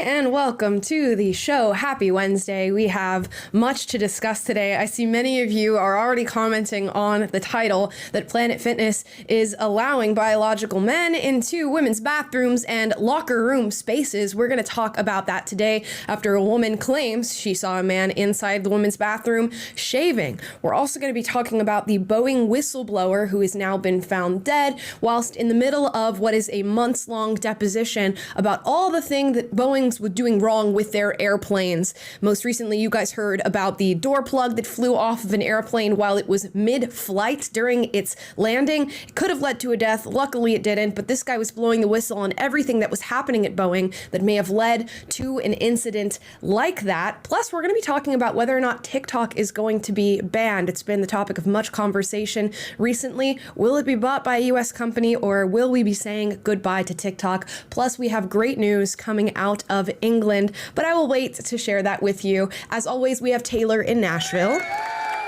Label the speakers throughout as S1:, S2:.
S1: And welcome to the show. Happy Wednesday. We have much to discuss today. I see many of you are already commenting on the title that Planet Fitness is allowing biological men into women's bathrooms and locker room spaces. We're going to talk about that today after a woman claims she saw a man inside the women's bathroom shaving. We're also going to be talking about the Boeing whistleblower who has now been found dead whilst in the middle of what is a months-long deposition about all the things that Boeing's were doing wrong with their airplanes. Most recently, you guys heard about the door plug that flew off of an airplane while it was mid-flight during its landing. It could have led to a death. Luckily, it didn't, but this guy was blowing the whistle on everything that was happening at Boeing that may have led to an incident like that. Plus, we're going to be talking about whether or not TikTok is going to be banned. It's been the topic of much conversation recently. Will it be bought by a U.S. company, or will we be saying goodbye to TikTok? Plus, we have great news coming out of England, but I will wait to share that with you. As always, we have Taylor in Nashville.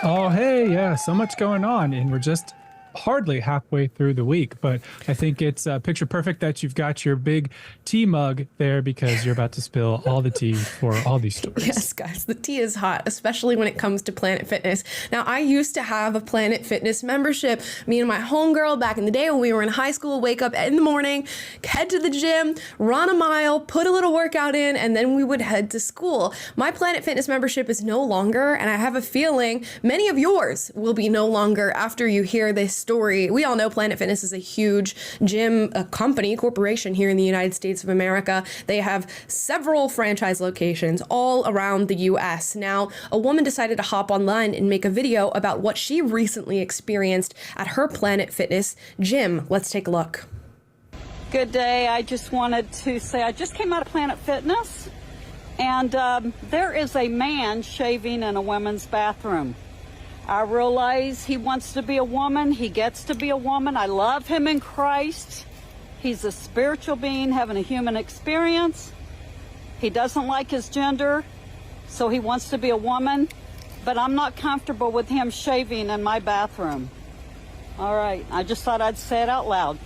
S2: Oh, hey, yeah, so much going on, and we're just hardly halfway through the week, but I think it's picture perfect that you've got your big tea mug there because you're about to spill all the tea for all these stories.
S1: Yes, guys, the tea is hot, especially when it comes to Planet Fitness. Now, I used to have a Planet Fitness membership. Me and my homegirl back in the day when we were in high school, wake up in the morning, head to the gym, run a mile, put a little workout in, and then we would head to school. My Planet Fitness membership is no longer, and I have a feeling many of yours will be no longer after you hear this story. We all know Planet Fitness is a huge gym corporation here in the United States of America. They have several franchise locations all around the US. Now, a woman decided to hop online and make a video about what she recently experienced at her Planet Fitness gym. Let's take a look.
S3: Good day. I just wanted to say I just came out of Planet Fitness And there is a man shaving in a women's bathroom. I realize he wants to be a woman. He gets to be a woman. I love him in Christ. He's a spiritual being having a human experience. He doesn't like his gender, so he wants to be a woman. But I'm not comfortable with him shaving in my bathroom. All right, I just thought I'd say it out loud.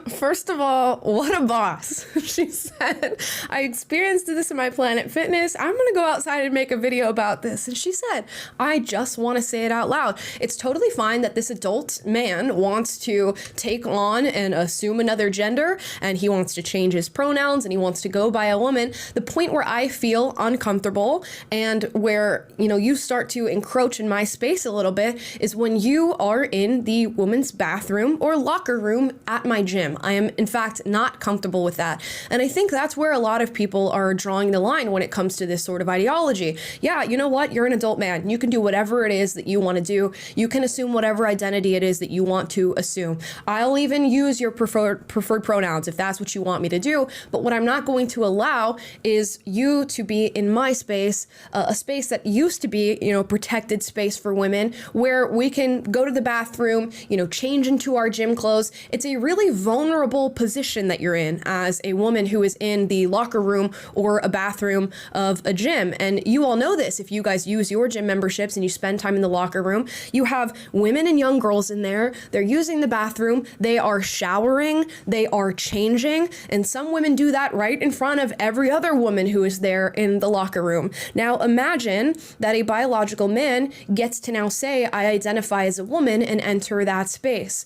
S1: First of all, what a boss. She said, I experienced this in my Planet Fitness. I'm going to go outside and make a video about this. And she said, I just want to say it out loud. It's totally fine that this adult man wants to take on and assume another gender, and he wants to change his pronouns, and he wants to go by a woman. The point where I feel uncomfortable and where, you start to encroach in my space a little bit is when you are in the woman's bathroom or locker room at my gym. I am, in fact, not comfortable with that. And I think that's where a lot of people are drawing the line when it comes to this sort of ideology. Yeah, you know what? You're an adult man. You can do whatever it is that you want to do. You can assume whatever identity it is that you want to assume. I'll even use your preferred pronouns if that's what you want me to do. But what I'm not going to allow is you to be in my space, a space that used to be, protected space for women, where we can go to the bathroom, change into our gym clothes. It's a really vulnerable position that you're in as a woman who is in the locker room or a bathroom of a gym. And you all know this. If you guys use your gym memberships and you spend time in the locker room, you have women and young girls in there. They're using the bathroom. They are showering. They are changing. And some women do that right in front of every other woman who is there in the locker room. Now imagine that a biological man gets to now say, I identify as a woman, and enter that space.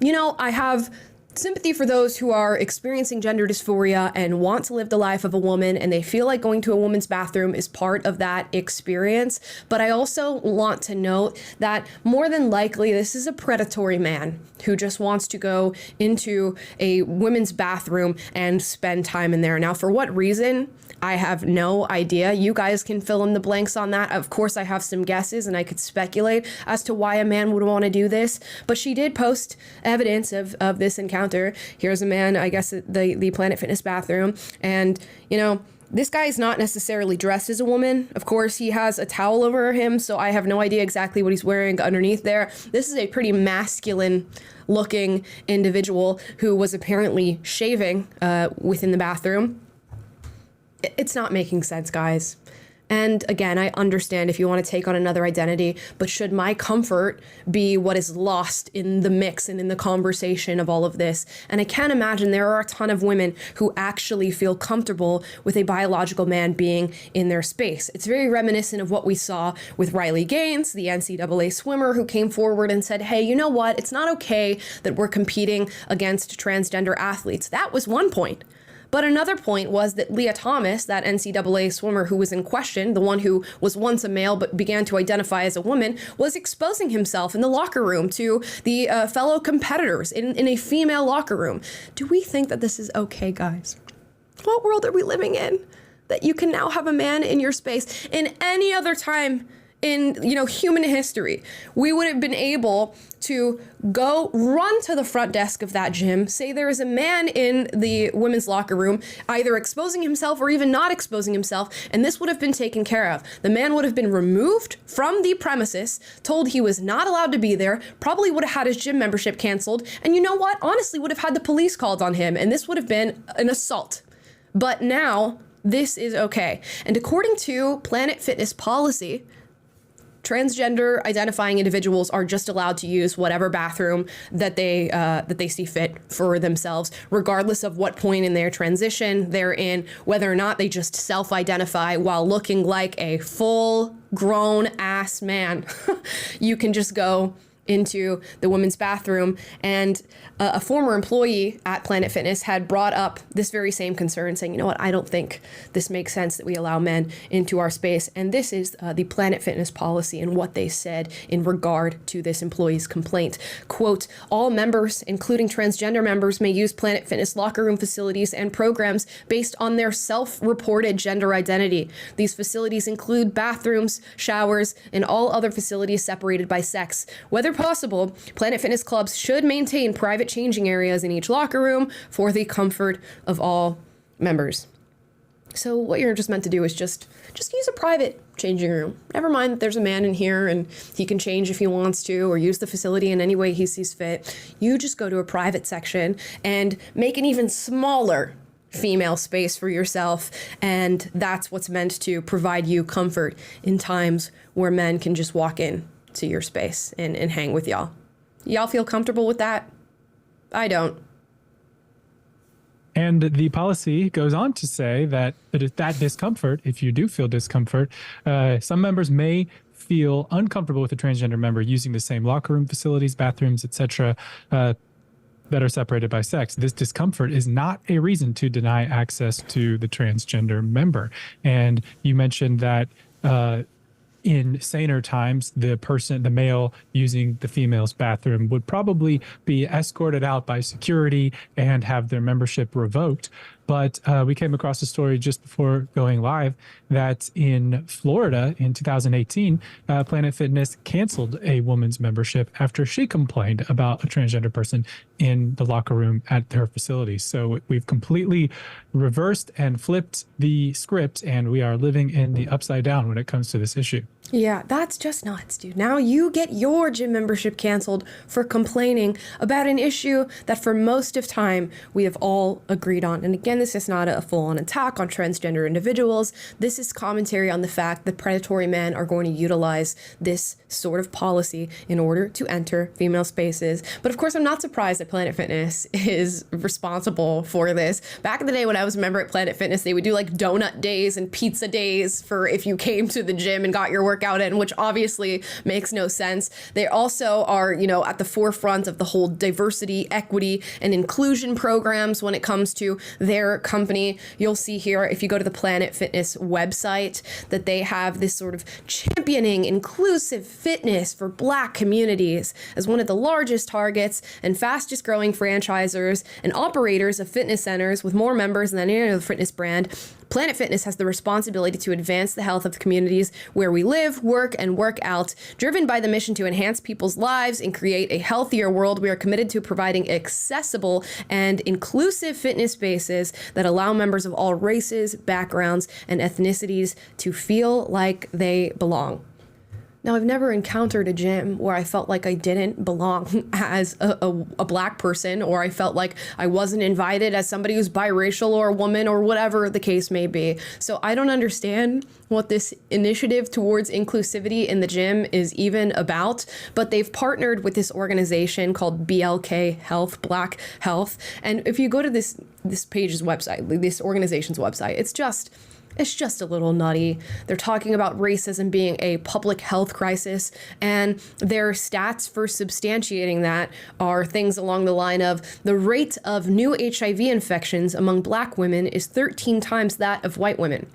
S1: I have sympathy for those who are experiencing gender dysphoria and want to live the life of a woman, and they feel like going to a woman's bathroom is part of that experience. But I also want to note that more than likely this is a predatory man who just wants to go into a women's bathroom and spend time in there. Now, for what reason? I have no idea. You guys can fill in the blanks on that. Of course, I have some guesses and I could speculate as to why a man would want to do this. But she did post evidence of this encounter. Here's a man, I guess, at the Planet Fitness bathroom. And, this guy is not necessarily dressed as a woman. Of course, he has a towel over him, so I have no idea exactly what he's wearing underneath there. This is a pretty masculine looking individual who was apparently shaving within the bathroom. It's not making sense, guys. And again, I understand if you want to take on another identity, but should my comfort be what is lost in the mix and in the conversation of all of this? And I can't imagine there are a ton of women who actually feel comfortable with a biological man being in their space. It's very reminiscent of what we saw with Riley Gaines, the NCAA swimmer, who came forward and said, hey, you know what? It's not okay that we're competing against transgender athletes. That was one point. But another point was that Leah Thomas, that NCAA swimmer who was in question, the one who was once a male but began to identify as a woman, was exposing himself in the locker room to the fellow competitors in a female locker room. Do we think that this is okay, guys? What world are we living in? That you can now have a man in your space? In any other time in human history, we would have been able to go run to the front desk of that gym, say there is a man in the women's locker room, either exposing himself or even not exposing himself, and this would have been taken care of. The man would have been removed from the premises, told he was not allowed to be there, probably would have had his gym membership canceled, and you know what? Honestly, would have had the police called on him, and this would have been an assault. But now, this is okay. And according to Planet Fitness policy, transgender identifying individuals are just allowed to use whatever bathroom that they see fit for themselves, regardless of what point in their transition they're in, whether or not they just self-identify while looking like a full-grown ass man. You can just go into the women's bathroom. And a former employee at Planet Fitness had brought up this very same concern, saying, you know what, I don't think this makes sense that we allow men into our space. And this is the Planet Fitness policy and what they said in regard to this employee's complaint. Quote, all members, including transgender members, may use Planet Fitness locker room facilities and programs based on their self-reported gender identity. These facilities include bathrooms, showers, and all other facilities separated by sex. Whether possible, Planet Fitness clubs should maintain private changing areas in each locker room for the comfort of all members. So what you're just meant to do is just use a private changing room. Never mind that there's a man in here and he can change if he wants to, or use the facility in any way he sees fit. You just go to a private section and make an even smaller female space for yourself, and that's what's meant to provide you comfort in times where men can just walk in to your space and hang with y'all. Y'all feel comfortable with that? I don't.
S2: And the policy goes on to say that discomfort, if you do feel discomfort, some members may feel uncomfortable with a transgender member using the same locker room facilities, bathrooms, etc., that are separated by sex. This discomfort is not a reason to deny access to the transgender member. And you mentioned that in saner times, the male using the female's bathroom would probably be escorted out by security and have their membership revoked. But we came across a story just before going live that in Florida in 2018, Planet Fitness canceled a woman's membership after she complained about a transgender person in the locker room at their facility. So we've completely reversed and flipped the script, and we are living in the upside down when it comes to this issue.
S1: Yeah, that's just nuts, dude. Now you get your gym membership canceled for complaining about an issue that for most of time we have all agreed on. And again, this is not a full-on attack on transgender individuals. This is commentary on the fact that predatory men are going to utilize this sort of policy in order to enter female spaces. But of course, I'm not surprised that Planet Fitness is responsible for this. Back in the day when I was a member at Planet Fitness, they would do like donut days and pizza days for if you came to the gym and got your workout in, which obviously makes no sense. They also are, at the forefront of the whole diversity, equity, and inclusion programs when it comes to their company. You'll see here, if you go to the Planet Fitness website, that they have this sort of championing inclusive fitness for Black communities as one of the largest targets and fastest growing franchisors and operators of fitness centers with more members than any other fitness brand. Planet Fitness has the responsibility to advance the health of the communities where we live, work, and work out. Driven by the mission to enhance people's lives and create a healthier world, we are committed to providing accessible and inclusive fitness spaces that allow members of all races, backgrounds, and ethnicities to feel like they belong. Now, I've never encountered a gym where I felt like I didn't belong as a Black person, or I felt like I wasn't invited as somebody who's biracial or a woman or whatever the case may be. So I don't understand what this initiative towards inclusivity in the gym is even about, but they've partnered with this organization called BLK Health, Black Health. And if you go to this page's website, this organization's website, it's just a little nutty. They're talking about racism being a public health crisis, and their stats for substantiating that are things along the line of the rate of new HIV infections among Black women is 13 times that of white women.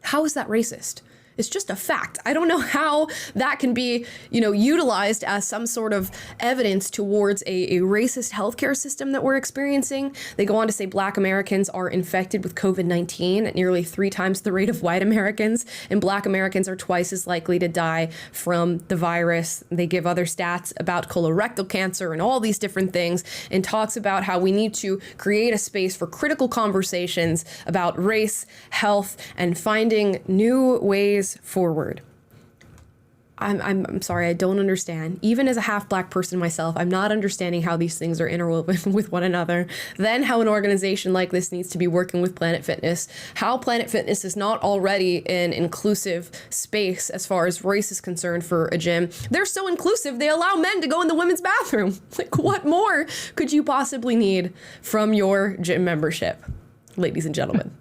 S1: How is that racist? It's just a fact. I don't know how that can be, utilized as some sort of evidence towards a racist healthcare system that we're experiencing. They go on to say Black Americans are infected with COVID-19 at nearly 3 times the rate of white Americans, and Black Americans are twice as likely to die from the virus. They give other stats about colorectal cancer and all these different things, and talks about how we need to create a space for critical conversations about race, health, and finding new ways forward. I'm sorry, I don't understand. Even as a half Black person myself, I'm not understanding how these things are interwoven with one another. Then how an organization like this needs to be working with Planet Fitness. How Planet Fitness is not already an inclusive space as far as race is concerned for a gym. They're so inclusive, they allow men to go in the women's bathroom. Like, what more could you possibly need from your gym membership, ladies and gentlemen?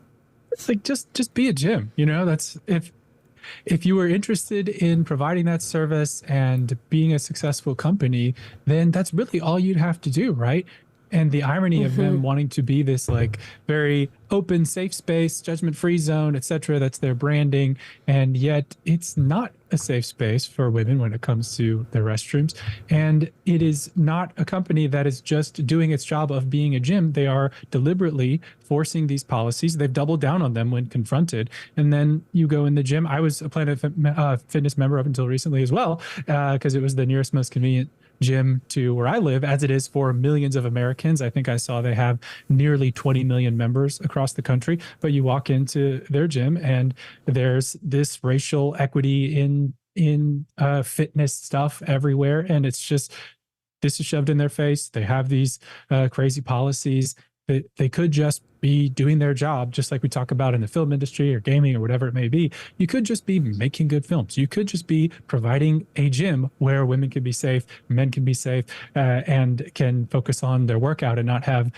S2: It's like, just be a gym, that's if you were interested in providing that service and being a successful company, then that's really all you'd have to do, right? And the irony of them wanting to be this like very open, safe space, judgment-free zone, etc., that's their branding. And yet it's not a safe space for women when it comes to their restrooms. And it is not a company that is just doing its job of being a gym. They are deliberately forcing these policies. They've doubled down on them when confronted. And then you go in the gym. I was a Planet Fitness member up until recently as well, because it was the nearest, most convenient gym to where I live, as it is for millions of Americans. I think I saw they have nearly 20 million members across the country. But you walk into their gym and there's this racial equity in fitness stuff everywhere, and it's just, this is shoved in their face. They have these crazy policies that they could just be doing their job, just like we talk about in the film industry or gaming or whatever it may be. You could just be making good films. You could just be providing a gym where women can be safe, men can be safe, and can focus on their workout and not have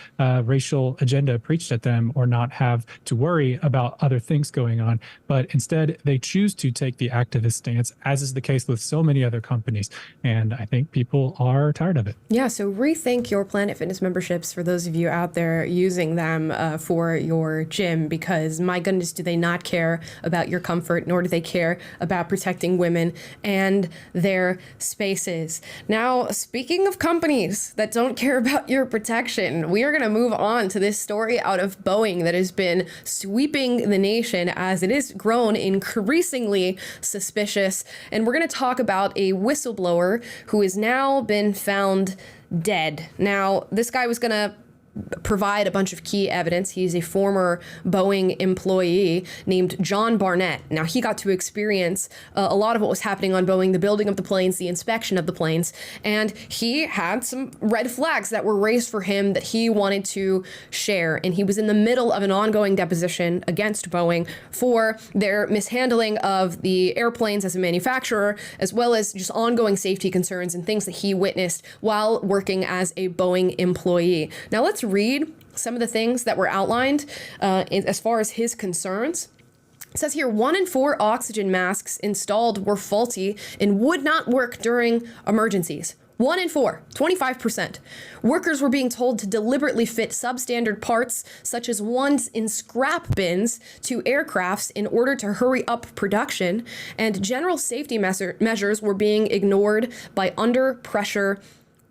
S2: racial agenda preached at them, or not have to worry about other things going on. But instead, they choose to take the activist stance, as is the case with so many other companies. And I think people are tired of it.
S1: Yeah, so rethink your Planet Fitness memberships for those of you out there using them for your gym, because my goodness, do they not care about your comfort, nor do they care about protecting women and their spaces. Now, speaking of companies that don't care about your protection, we are going to move on to this story out of Boeing that has been sweeping the nation as it has grown increasingly suspicious. And we're going to talk about a whistleblower who has now been found dead. Now, this guy was going to provide a bunch of key evidence. He's a former Boeing employee named John Barnett. Now, he got to experience a lot of what was happening on Boeing, the building of the planes, the inspection of the planes, and he had some red flags that were raised for him that he wanted to share. And he was in the middle of an ongoing deposition against Boeing for their mishandling of the airplanes as a manufacturer, as well as just ongoing safety concerns and things that he witnessed while working as a Boeing employee. Now, let's read some of the things that were outlined as far as his concerns. It says here, 1 in 4 oxygen masks installed were faulty and would not work during emergencies. 1 in 4, 25%. Workers were being told to deliberately fit substandard parts, such as ones in scrap bins, to aircrafts in order to hurry up production, and general safety measures were being ignored by under-pressure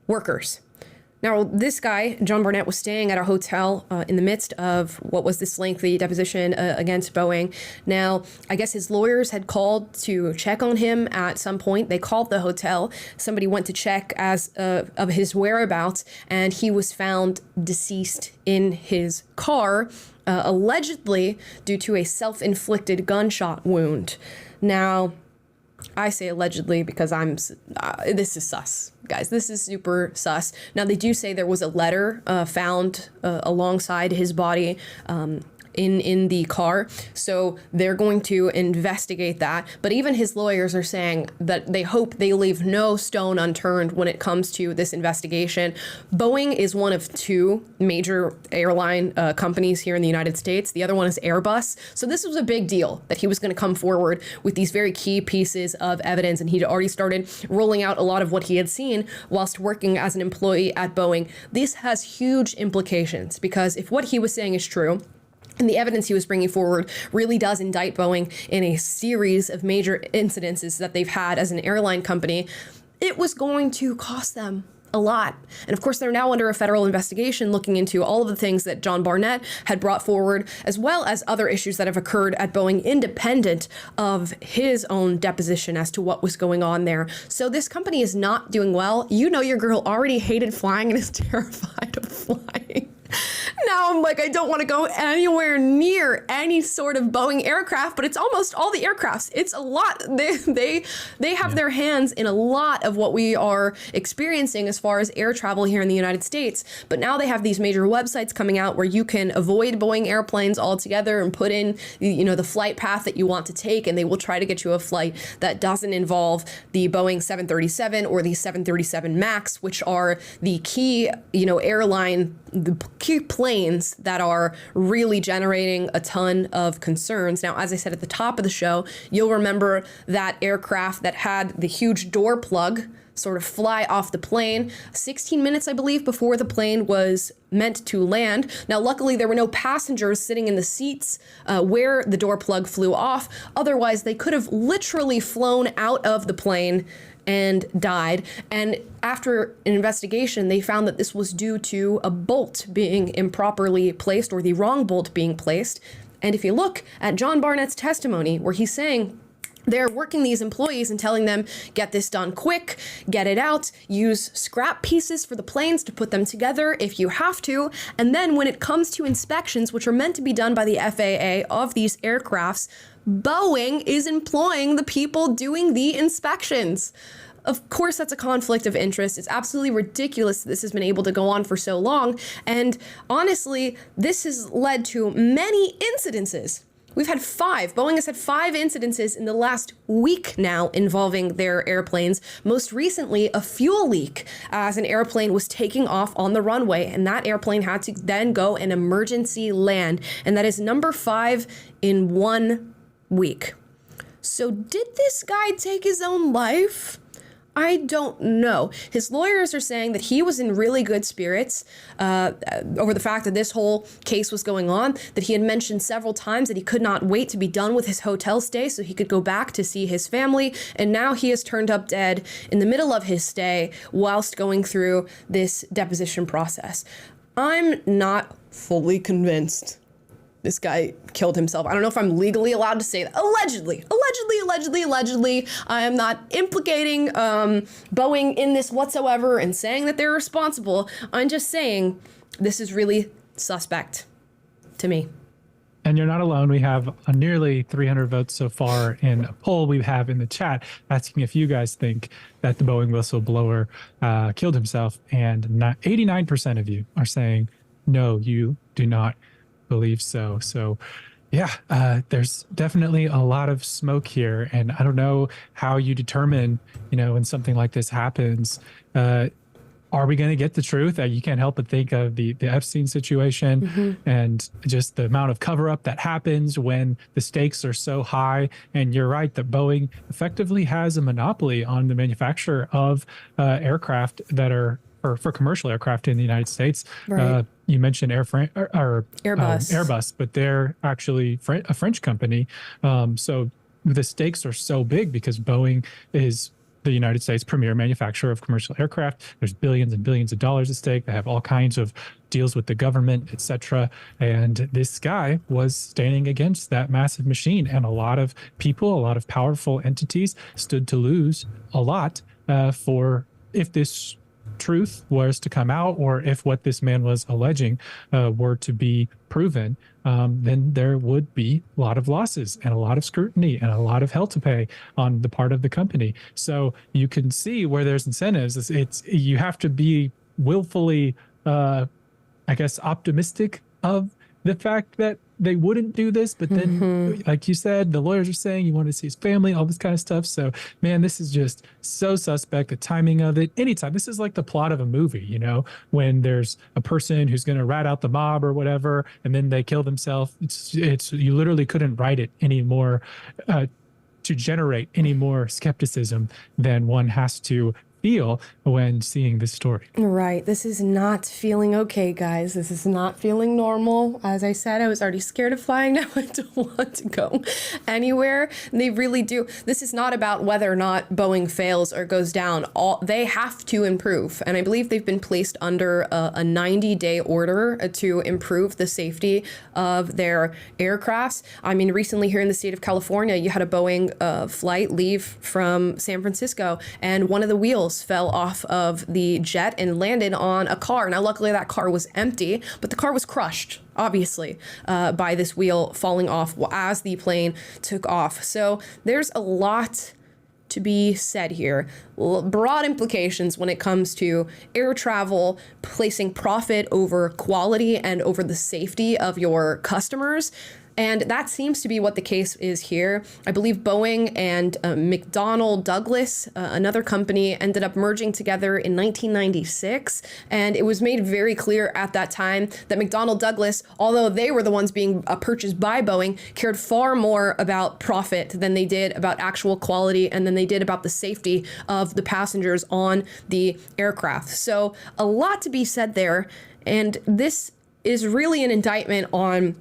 S1: workers. Now, this guy, John Barnett, was staying at a hotel in the midst of what was this lengthy deposition against Boeing. Now, I guess his lawyers had called to check on him at some point. They called the hotel. Somebody went to check of his whereabouts, and he was found deceased in his car, allegedly due to a self-inflicted gunshot wound. Now, I say allegedly because this is sus, guys. This is super sus. Now, they do say there was a letter found alongside his body in the car. So they're going to investigate that. But even his lawyers are saying that they hope they leave no stone unturned when it comes to this investigation. Boeing is one of 2 major airline companies here in the United States. The other one is Airbus. So this was a big deal that he was going to come forward with these very key pieces of evidence. And he'd already started rolling out a lot of what he had seen whilst working as an employee at Boeing. This has huge implications, because if what he was saying is true, and the evidence he was bringing forward really does indict Boeing in a series of major incidences that they've had as an airline company, it was going to cost them a lot. And of course, they're now under a federal investigation looking into all of the things that John Barnett had brought forward, as well as other issues that have occurred at Boeing independent of his own deposition as to what was going on there. So this company is not doing well. You know, your girl already hated flying and is terrified of flying. Now I'm like, I don't want to go anywhere near any sort of Boeing aircraft, but it's almost all the aircrafts. It's a lot. They have their hands in a lot of what we are experiencing as far as air travel here in the United States. But now they have these major websites coming out where you can avoid Boeing airplanes altogether and put in, the flight path that you want to take, and they will try to get you a flight that doesn't involve the Boeing 737 or the 737 MAX, which are the key, airline, the key planes that are really generating a ton of concerns. Now, as I said at the top of the show, you'll remember that aircraft that had the huge door plug sort of fly off the plane 16 minutes, I believe, before the plane was meant to land. Now, luckily, there were no passengers sitting in the seats where the door plug flew off. Otherwise, they could have literally flown out of the plane and died. And after an investigation, they found that this was due to a bolt being improperly placed, or the wrong bolt being placed. And if you look at John Barnett's testimony, where he's saying they're working these employees and telling them, get this done quick, get it out, use scrap pieces for the planes to put them together if you have to. And then when it comes to inspections, which are meant to be done by the FAA of these aircrafts, Boeing is employing the people doing the inspections. Of course, that's a conflict of interest. It's absolutely ridiculous that this has been able to go on for so long. And honestly, this has led to many incidences. We've had 5. Boeing has had 5 incidences in the last week now involving their airplanes. Most recently, a fuel leak as an airplane was taking off on the runway, and that airplane had to then go and emergency land. And that is number 5 in 1 week. So did this guy take his own life? I don't know. His lawyers are saying that he was in really good spirits over the fact that this whole case was going on, that he had mentioned several times that he could not wait to be done with his hotel stay so he could go back to see his family. And now he has turned up dead in the middle of his stay whilst going through this deposition process. I'm not fully convinced this guy killed himself. I don't know if I'm legally allowed to say that. Allegedly. I am not implicating Boeing in this whatsoever and saying that they're responsible. I'm just saying this is really suspect to me.
S2: And you're not alone. We have nearly 300 votes so far in a poll we have in the chat asking if you guys think that the Boeing whistleblower killed himself. And 89% of you are saying, no, you do not believe so. So yeah, there's definitely a lot of smoke here. And I don't know how you determine, when something like this happens, are we going to get the truth? You can't help but think of the Epstein situation and just the amount of cover up that happens when the stakes are so high. And you're right that Boeing effectively has a monopoly on the manufacture of aircraft that are for commercial aircraft in the United States.
S1: Right.
S2: You mentioned Airbus.
S1: Airbus,
S2: but they're actually a French company. So the stakes are so big because Boeing is the United States' premier manufacturer of commercial aircraft. There's billions and billions of dollars at stake. They have all kinds of deals with the government, etc. And this guy was standing against that massive machine. And a lot of people, a lot of powerful entities stood to lose a lot for if this truth was to come out, or if what this man was alleging were to be proven, then there would be a lot of losses and a lot of scrutiny and a lot of hell to pay on the part of the company. So you can see where there's incentives. It's you have to be willfully, optimistic of the fact that they wouldn't do this, but then, like you said, the lawyers are saying you want to see his family, all this kind of stuff. So, man, this is just so suspect. The timing of it, anytime. This is like the plot of a movie, when there's a person who's going to rat out the mob or whatever, and then they kill themselves. It's you literally couldn't write it anymore to generate any more skepticism than one has to feel when seeing this story.
S1: Right. This is not feeling okay, guys. This is not feeling normal. As I said, I was already scared of flying. Now I don't want to go anywhere. They really do. This is not about whether or not Boeing fails or goes down. They have to improve. And I believe they've been placed under a 90-day order to improve the safety of their aircrafts. I mean, recently here in the state of California, you had a Boeing flight leave from San Francisco, and one of the wheels fell off of the jet and landed on a car. Now, luckily that car was empty, but the car was crushed, obviously, by this wheel falling off as the plane took off. So there's a lot to be said here. Broad implications when it comes to air travel, placing profit over quality and over the safety of your customers. And that seems to be what the case is here. I believe Boeing and McDonnell Douglas, another company, ended up merging together in 1996. And it was made very clear at that time that McDonnell Douglas, although they were the ones being purchased by Boeing, cared far more about profit than they did about actual quality and than they did about the safety of the passengers on the aircraft. So a lot to be said there. And this is really an indictment on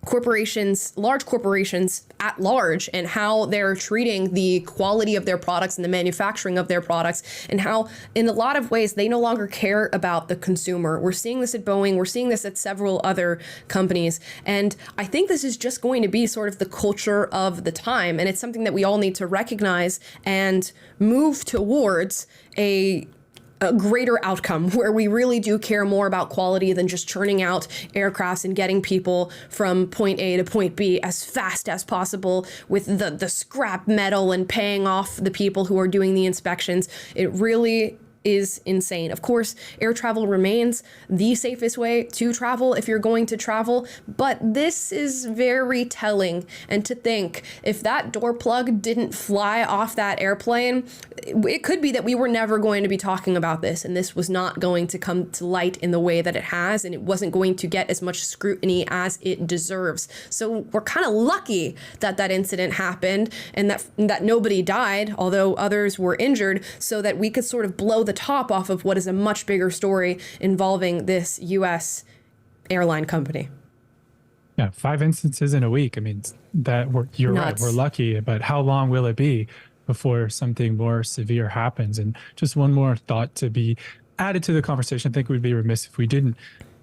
S1: large corporations at large, and how they're treating the quality of their products and the manufacturing of their products, and how in a lot of ways they no longer care about the consumer. We're seeing this at Boeing. We're seeing this at several other companies. And I think this is just going to be sort of the culture of the time. And it's something that we all need to recognize and move towards a greater outcome where we really do care more about quality than just churning out aircrafts and getting people from point A to point B as fast as possible with the scrap metal and paying off the people who are doing the inspections. It really is insane. Of course, air travel remains the safest way to travel if you're going to travel, but this is very telling. And to think, if that door plug didn't fly off that airplane, it could be that we were never going to be talking about this, and this was not going to come to light in the way that it has, and it wasn't going to get as much scrutiny as it deserves. So we're kind of lucky that that incident happened and that nobody died, although others were injured, so that we could sort of blow the top off of what is a much bigger story involving this U.S. airline company.
S2: Yeah, 5 instances in a week. I mean, you're
S1: Nuts.
S2: right. We're lucky, but how long will it be before something more severe happens? And just one more thought to be added to the conversation. I think we'd be remiss if we didn't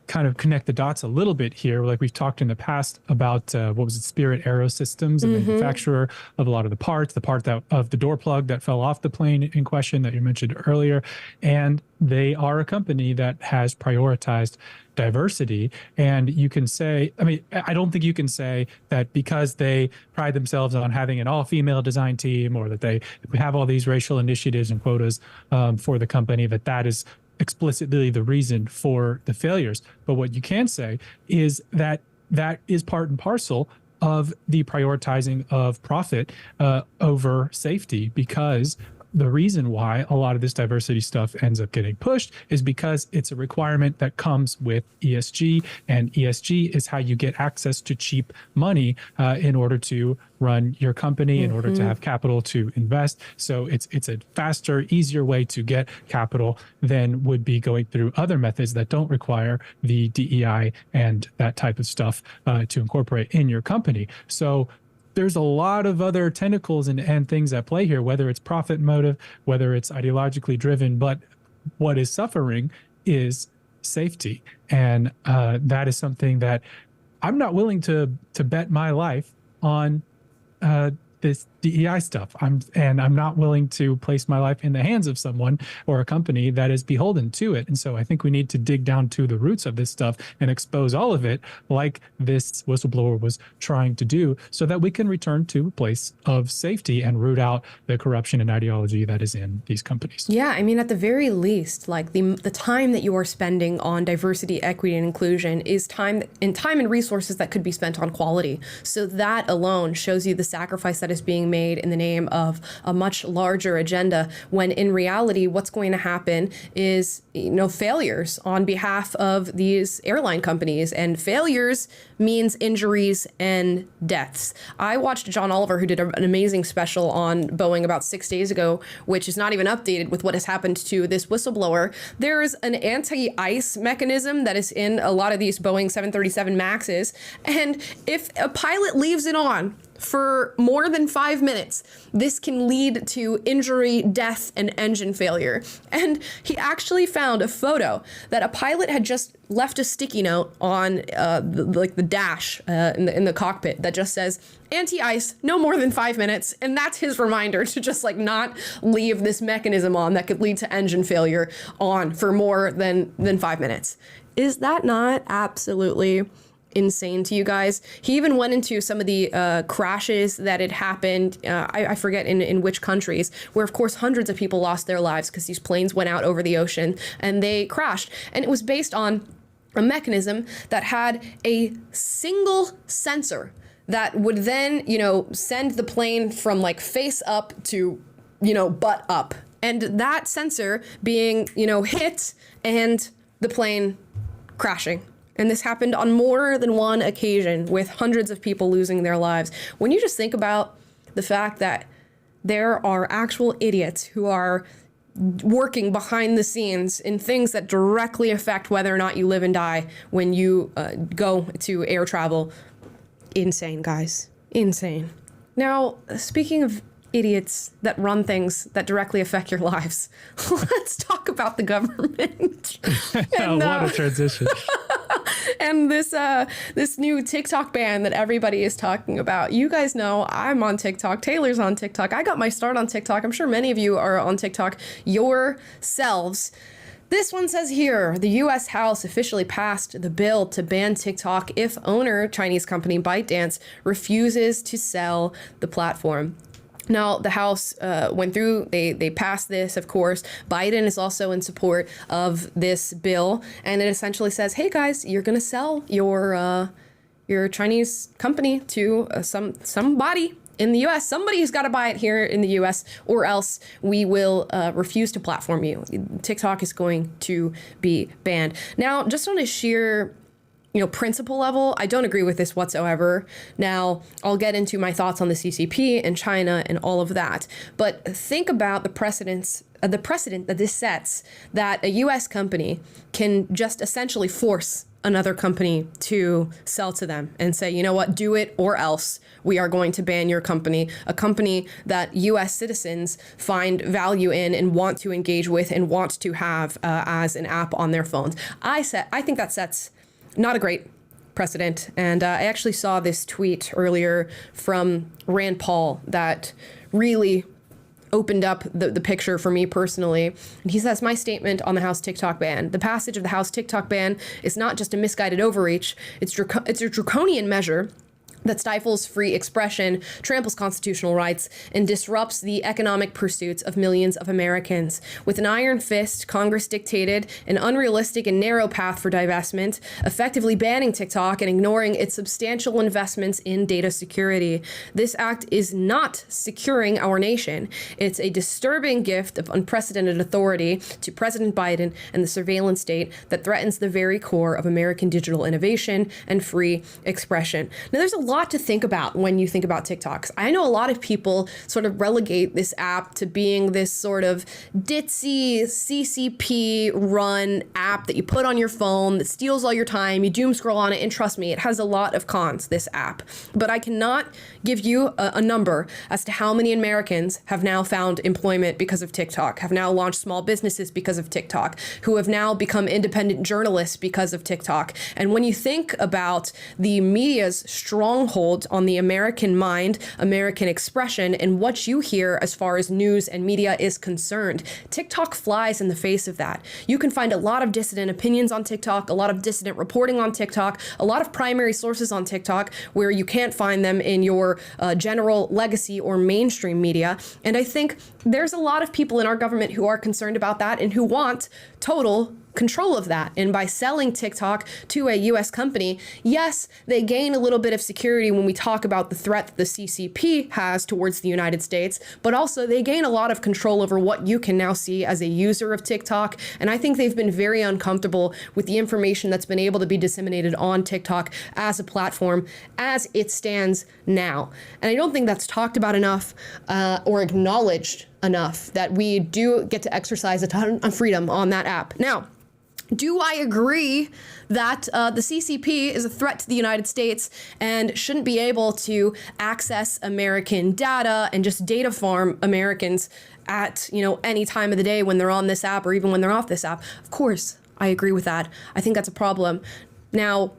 S2: kind of connect the dots a little bit here. Like we've talked in the past about Spirit Aerosystems, a manufacturer of a lot of the parts, the part of the door plug that fell off the plane in question that you mentioned earlier. And they are a company that has prioritized diversity. And you can say, I mean, I don't think you can say that because they pride themselves on having an all-female design team, or that they have all these racial initiatives and quotas for the company, that is explicitly the reason for the failures. But what you can say is that is part and parcel of the prioritizing of profit over safety, because the reason why a lot of this diversity stuff ends up getting pushed is because it's a requirement that comes with ESG, and ESG is how you get access to cheap money in order to run your company, in order to have capital to invest. So it's a faster, easier way to get capital than would be going through other methods that don't require the DEI and that type of stuff to incorporate in your company. So there's a lot of other tentacles and things at play here, whether it's profit motive, whether it's ideologically driven, but what is suffering is safety. And that is something that I'm not willing to bet my life on this DEI stuff. I'm not willing to place my life in the hands of someone or a company that is beholden to it. And so I think we need to dig down to the roots of this stuff and expose all of it, like this whistleblower was trying to do, so that we can return to a place of safety and root out the corruption and ideology that is in these companies.
S1: Yeah, I mean, at the very least, like the time that you are spending on diversity, equity, and inclusion is time and resources that could be spent on quality. So that alone shows you the sacrifice that is being made in the name of a much larger agenda, when in reality what's going to happen is failures on behalf of these airline companies, and failures means injuries and deaths. I watched John Oliver, who did an amazing special on Boeing about 6 days ago, which is not even updated with what has happened to this whistleblower. There's an anti-ice mechanism that is in a lot of these Boeing 737 Maxes, and if a pilot leaves it on for more than 5 minutes, this can lead to injury, death, and engine failure. And he actually found a photo that a pilot had just left a sticky note on the dash in the cockpit that just says, anti-ice, no more than 5 minutes. And that's his reminder to just not leave this mechanism on that could lead to engine failure on for more than 5 minutes. Is that not absolutely insane to you guys? He even went into some of the crashes that had happened, I forget in which countries, where of course hundreds of people lost their lives because these planes went out over the ocean and they crashed. And it was based on a mechanism that had a single sensor that would then, send the plane from face up to, butt up. And that sensor being, hit and the plane crashing. And this happened on more than one occasion with hundreds of people losing their lives. When you just think about the fact that there are actual idiots who are working behind the scenes in things that directly affect whether or not you live and die when you go to air travel, insane, guys. Insane. Now, speaking of idiots that run things that directly affect your lives, let's talk about the government. And,
S2: what a transition.
S1: and this new TikTok ban that everybody is talking about. You guys know I'm on TikTok. Taylor's on TikTok. I got my start on TikTok. I'm sure many of you are on TikTok yourselves. This one says here, the U.S. House officially passed the bill to ban TikTok if owner Chinese company ByteDance refuses to sell the platform. Now, the House went through, they passed this, of course. Biden is also in support of this bill, and it essentially says, hey, guys, you're going to sell your Chinese company to somebody in the U.S. Somebody who's got to buy it here in the U.S., or else we will refuse to platform you. TikTok is going to be banned. Now, just on a sheer principle level, I don't agree with this whatsoever. Now, I'll get into my thoughts on the CCP and China and all of that. But think about the precedent that this sets, that a U.S. company can just essentially force another company to sell to them and say, you know what, do it or else we are going to ban your company, a company that U.S. citizens find value in and want to engage with and want to have as an app on their phones. I think that sets not a great precedent. And I actually saw this tweet earlier from Rand Paul that really opened up the picture for me personally. And he says, my statement on the House TikTok ban. The passage of the House TikTok ban is not just a misguided overreach. It's a draconian measure that stifles free expression, tramples constitutional rights, and disrupts the economic pursuits of millions of Americans. With an iron fist, Congress dictated an unrealistic and narrow path for divestment, effectively banning TikTok and ignoring its substantial investments in data security. This act is not securing our nation. It's a disturbing gift of unprecedented authority to President Biden and the surveillance state that threatens the very core of American digital innovation and free expression. Now, there's a lot to think about when you think about TikToks. I know a lot of people sort of relegate this app to being this sort of ditzy CCP run app that you put on your phone that steals all your time. You doom scroll on it, and trust me, it has a lot of cons, this app. But I cannot give you a number as to how many Americans have now found employment because of TikTok, have now launched small businesses because of TikTok, who have now become independent journalists because of TikTok. And when you think about the media's stronghold on the American mind, American expression, and what you hear as far as news and media is concerned, TikTok flies in the face of that. You can find a lot of dissident opinions on TikTok, a lot of dissident reporting on TikTok, a lot of primary sources on TikTok where you can't find them in your general legacy or mainstream media. And I think there's a lot of people in our government who are concerned about that and who want total control of that. And by selling TikTok to a U.S. company, yes, they gain a little bit of security when we talk about the threat that the CCP has towards the United States, but also they gain a lot of control over what you can now see as a user of TikTok. And I think they've been very uncomfortable with the information that's been able to be disseminated on TikTok as a platform as it stands now. And I don't think that's talked about enough or acknowledged enough, that we do get to exercise a ton of freedom on that app. Now, do I agree that the CCP is a threat to the United States and shouldn't be able to access American data and just data farm Americans at, any time of the day when they're on this app or even when they're off this app? Of course, I agree with that. I think that's a problem. Now,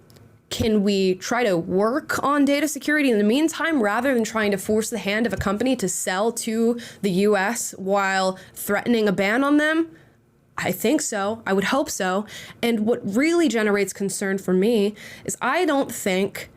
S1: can we try to work on data security in the meantime rather than trying to force the hand of a company to sell to the U.S. while threatening a ban on them? I think so. I would hope so. And what really generates concern for me is I don't think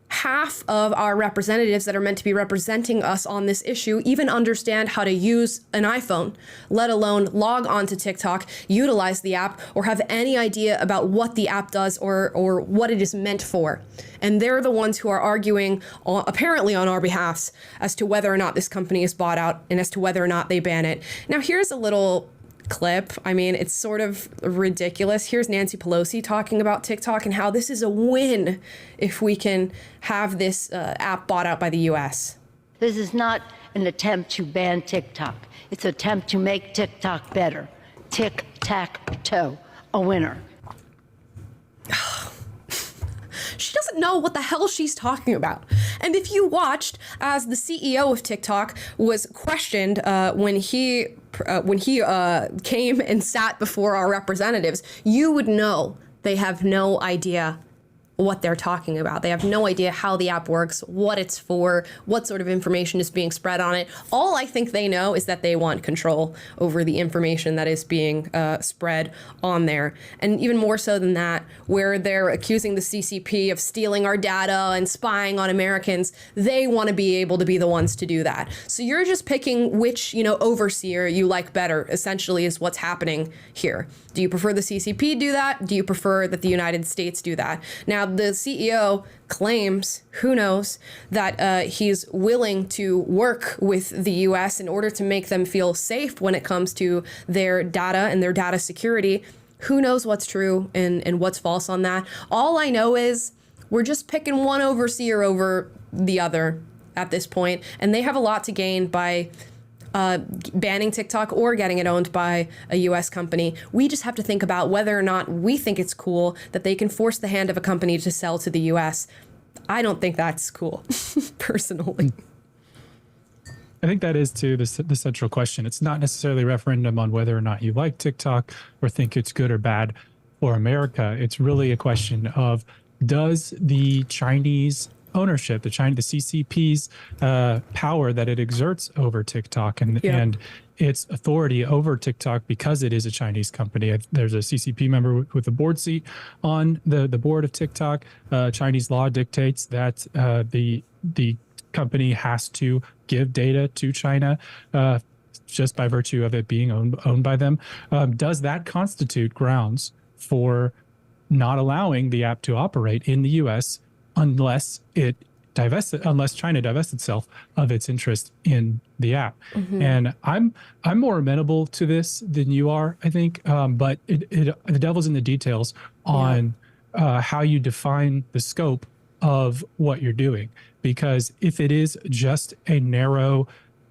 S1: half of our representatives that are meant to be representing us on this issue even understand how to use an iPhone, let alone log on to TikTok, utilize the app, or have any idea about what the app does or what it is meant for. And they're the ones who are arguing apparently on our behalfs as to whether or not this company is bought out and as to whether or not they ban it. Now, here's a little clip. I mean, it's sort of ridiculous. Here's Nancy Pelosi talking about TikTok and how this is a win if we can have this app bought out by the U.S.
S4: This is not an attempt to ban TikTok. It's an attempt to make TikTok better. Tic-tac-toe, a winner.
S1: She doesn't know what the hell she's talking about. And if you watched as the CEO of TikTok was questioned when he came and sat before our representatives, you would know they have no idea what they're talking about. They have no idea how the app works, what it's for, what sort of information is being spread on it. All I think they know is that they want control over the information that is being spread on there. And even more so than that, where they're accusing the CCP of stealing our data and spying on Americans, they want to be able to be the ones to do that. So you're just picking which, overseer you like better, essentially, is what's happening here. Do you prefer the CCP do that? Do you prefer that the United States do that? Now, the CEO claims, who knows, that he's willing to work with the U.S. in order to make them feel safe when it comes to their data and their data security. Who knows what's true and what's false on that? All I know is we're just picking one overseer over the other at this point, and they have a lot to gain by banning TikTok or getting it owned by a U.S. company. We just have to think about whether or not we think it's cool that they can force the hand of a company to sell to the U.S. I don't think that's cool, personally.
S2: I think that is the central question. It's not necessarily a referendum on whether or not you like TikTok or think it's good or bad for America. It's really a question of, does the Chinese ownership, the CCP's power that it exerts over TikTok and its authority over TikTok, because it is a Chinese company. There's a CCP member with a board seat on the board of TikTok. Chinese law dictates that the company has to give data to China just by virtue of it being owned by them. Does that constitute grounds for not allowing the app to operate in the U.S. unless China divests itself of its interest in the app? Mm-hmm. And I'm more amenable to this than you are, I think. But the devil's in the details on how you define the scope of what you're doing. Because if it is just a narrow,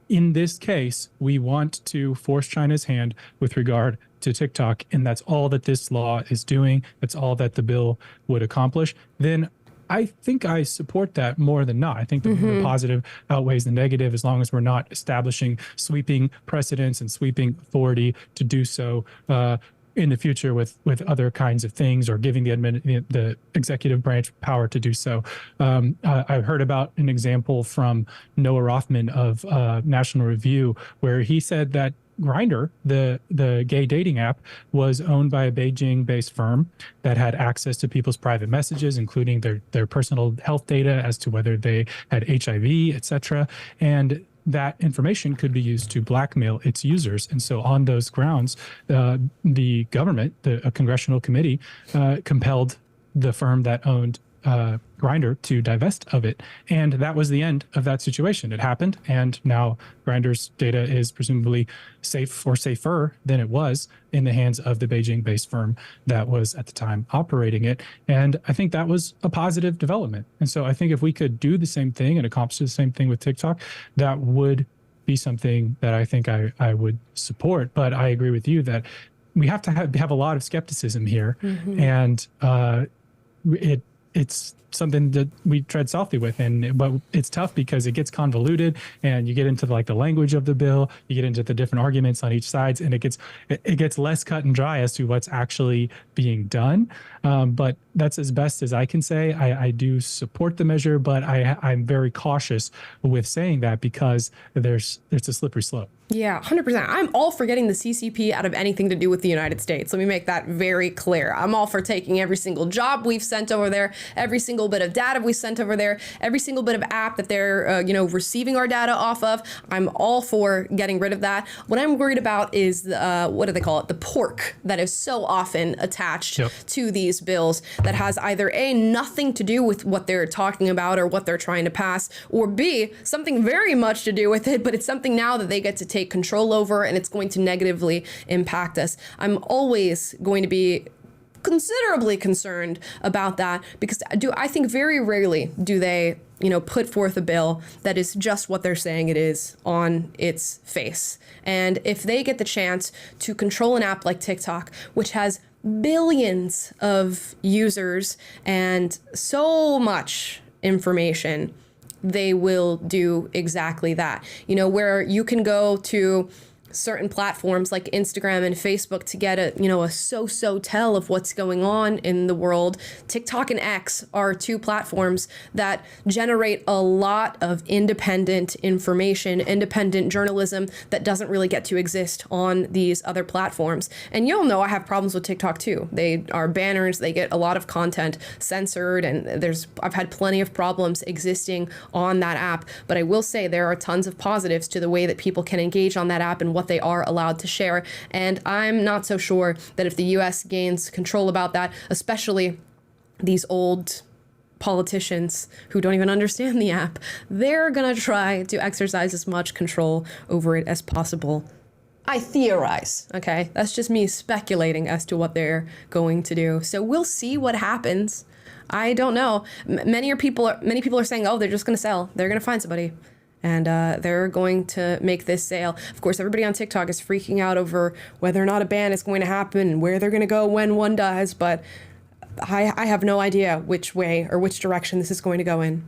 S2: in this case, we want to force China's hand with regard to TikTok, and that's all that this law is doing, that's all that the bill would accomplish, then I think I support that more than not. I think the positive outweighs the negative, as long as we're not establishing sweeping precedents and sweeping authority to do so in the future with other kinds of things, or giving the executive branch power to do so. I heard about an example from Noah Rothman of National Review, where he said that Grindr, the gay dating app, was owned by a Beijing-based firm that had access to people's private messages, including their personal health data as to whether they had HIV, etc. And that information could be used to blackmail its users. And so on those grounds, the government, a congressional committee, compelled the firm that owned Grindr to divest of it. And that was the end of that situation. It happened, and now Grindr's data is presumably safe or safer than it was in the hands of the Beijing-based firm that was at the time operating it. And I think that was a positive development. And so I think if we could do the same thing and accomplish the same thing with TikTok, that would be something that I think I would support. But I agree with you that we have to have a lot of skepticism here. Mm-hmm. And it's something that we tread softly with, but it's tough because it gets convoluted, and you get into the language of the bill, you get into the different arguments on each side, and it gets less cut and dry as to what's actually being done. But that's as best as I can say. I do support the measure, but I'm very cautious with saying that, because there's a slippery slope.
S1: Yeah, 100%. I'm all for getting the CCP out of anything to do with the United States. Let me make that very clear. I'm all for taking every single job we've sent over there, every single bit of data we sent over there, every single bit of app that they're, receiving our data off of. I'm all for getting rid of that. What I'm worried about is, what do they call it? The pork that is so often attached to these bills that has either A, nothing to do with what they're talking about or what they're trying to pass, or B, something very much to do with it, but it's something now that they get to take control over, and it's going to negatively impact us. I'm always going to be considerably concerned about that, because I think very rarely do they, put forth a bill that is just what they're saying it is on its face. And if they get the chance to control an app like TikTok, which has billions of users and so much information, they will do exactly that. You know, where you can go to certain platforms like Instagram and Facebook to get a so tell of what's going on in the world. TikTok and X are two platforms that generate a lot of independent information, independent journalism that doesn't really get to exist on these other platforms. And you'll know I have problems with TikTok too. They are banners, they get a lot of content censored, and I've had plenty of problems existing on that app. But I will say there are tons of positives to the way that people can engage on that app and what they are allowed to share. And I'm not so sure that if the US gains control about that, especially these old politicians who don't even understand the app, they're gonna try to exercise as much control over it as possible. I theorize, okay? That's just me speculating as to what they're going to do. So we'll see what happens. I don't know. Many people are saying, oh, they're just gonna sell. They're gonna find somebody. And they're going to make this sale. Of course, everybody on TikTok is freaking out over whether or not a ban is going to happen and where they're going to go when one does. But I have no idea which way or which direction this is going to go in.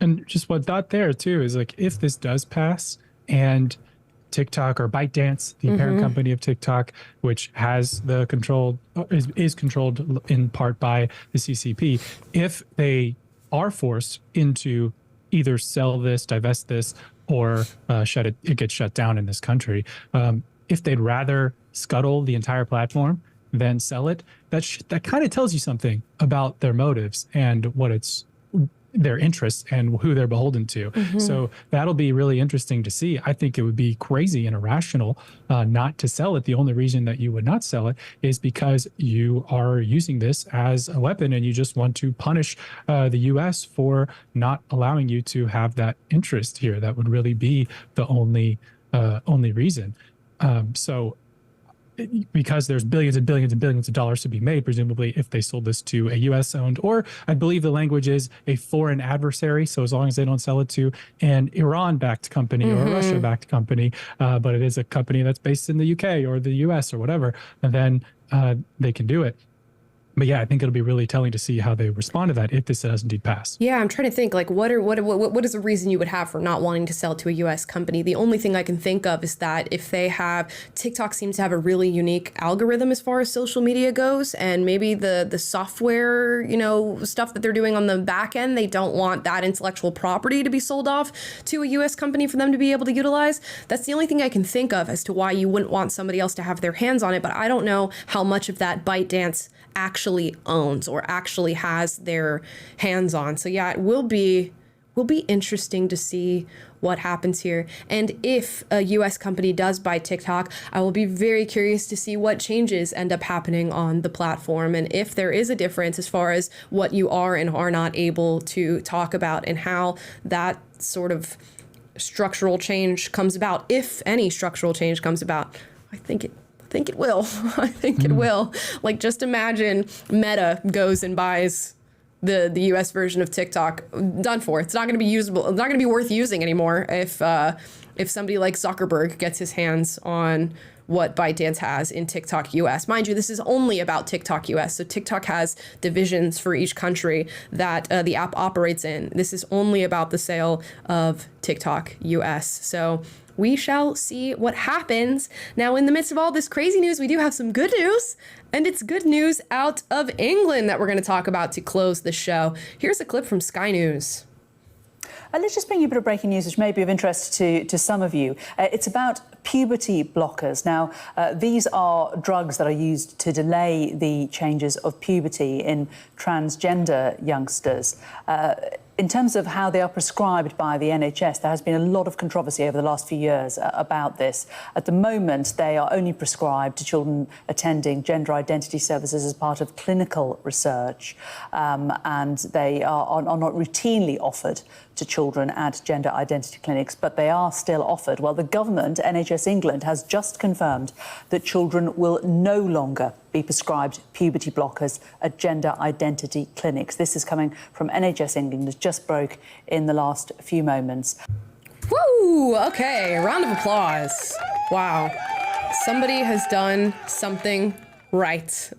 S2: And just what thought there too is like, if this does pass and TikTok or ByteDance, the parent company of TikTok, which has the control, is controlled in part by the CCP, if they are forced into either sell this, divest this, or it gets shut down in this country. If they'd rather scuttle the entire platform than sell it, that kind of tells you something about their motives and what their interests and who they're beholden to. So that'll be really interesting to see. I think it would be crazy and irrational not to sell it. The only reason that you would not sell it is because you are using this as a weapon and you just want to punish the US for not allowing you to have that interest here. That would really be the only reason. So because there's billions and billions and billions of dollars to be made, presumably, if they sold this to a U.S. owned, or I believe the language is a foreign adversary. So as long as they don't sell it to an Iran-backed company or a Russia-backed company, but it is a company that's based in the UK or the US or whatever, and then they can do it. But yeah, I think it'll be really telling to see how they respond to that if this does indeed pass.
S1: Yeah, I'm trying to think, like, what is the reason you would have for not wanting to sell to a U.S. company? The only thing I can think of is that if they have, TikTok seems to have a really unique algorithm as far as social media goes, and maybe the software, stuff that they're doing on the back end, they don't want that intellectual property to be sold off to a U.S. company for them to be able to utilize. That's the only thing I can think of as to why you wouldn't want somebody else to have their hands on it, but I don't know how much of that ByteDance actually owns or actually has their hands on. So yeah, it will be interesting to see what happens here. And if a US company does buy TikTok, I will be very curious to see what changes end up happening on the platform and if there is a difference as far as what you are and are not able to talk about and how that sort of structural change comes about, if any structural change comes about. I think it will. I think it will. Like, just imagine Meta goes and buys the US version of TikTok. Done for. It's not going to be usable. It's not going to be worth using anymore if somebody like Zuckerberg gets his hands on what ByteDance has in TikTok US. Mind you, this is only about TikTok US. So TikTok has divisions for each country that the app operates in. This is only about the sale of TikTok US. So we shall see what happens. Now, in the midst of all this crazy news, we do have some good news, and it's good news out of England that we're going to talk about to close the show. Here's a clip from Sky News.
S5: Let's just bring you a bit of breaking news, which may be of interest to some of you. It's about puberty blockers. Now, these are drugs that are used to delay the changes of puberty in transgender youngsters. In terms of how they are prescribed by the NHS, there has been a lot of controversy over the last few years about this. At the moment, they are only prescribed to children attending gender identity services as part of clinical research, and they are not routinely offered to children at gender identity clinics, but they are still offered. Well, the government, NHS England, has just confirmed that children will no longer be prescribed puberty blockers at gender identity clinics. This is coming from NHS England. It just broke in the last few moments.
S1: Woo! Okay, round of applause. Wow. Somebody has done something right.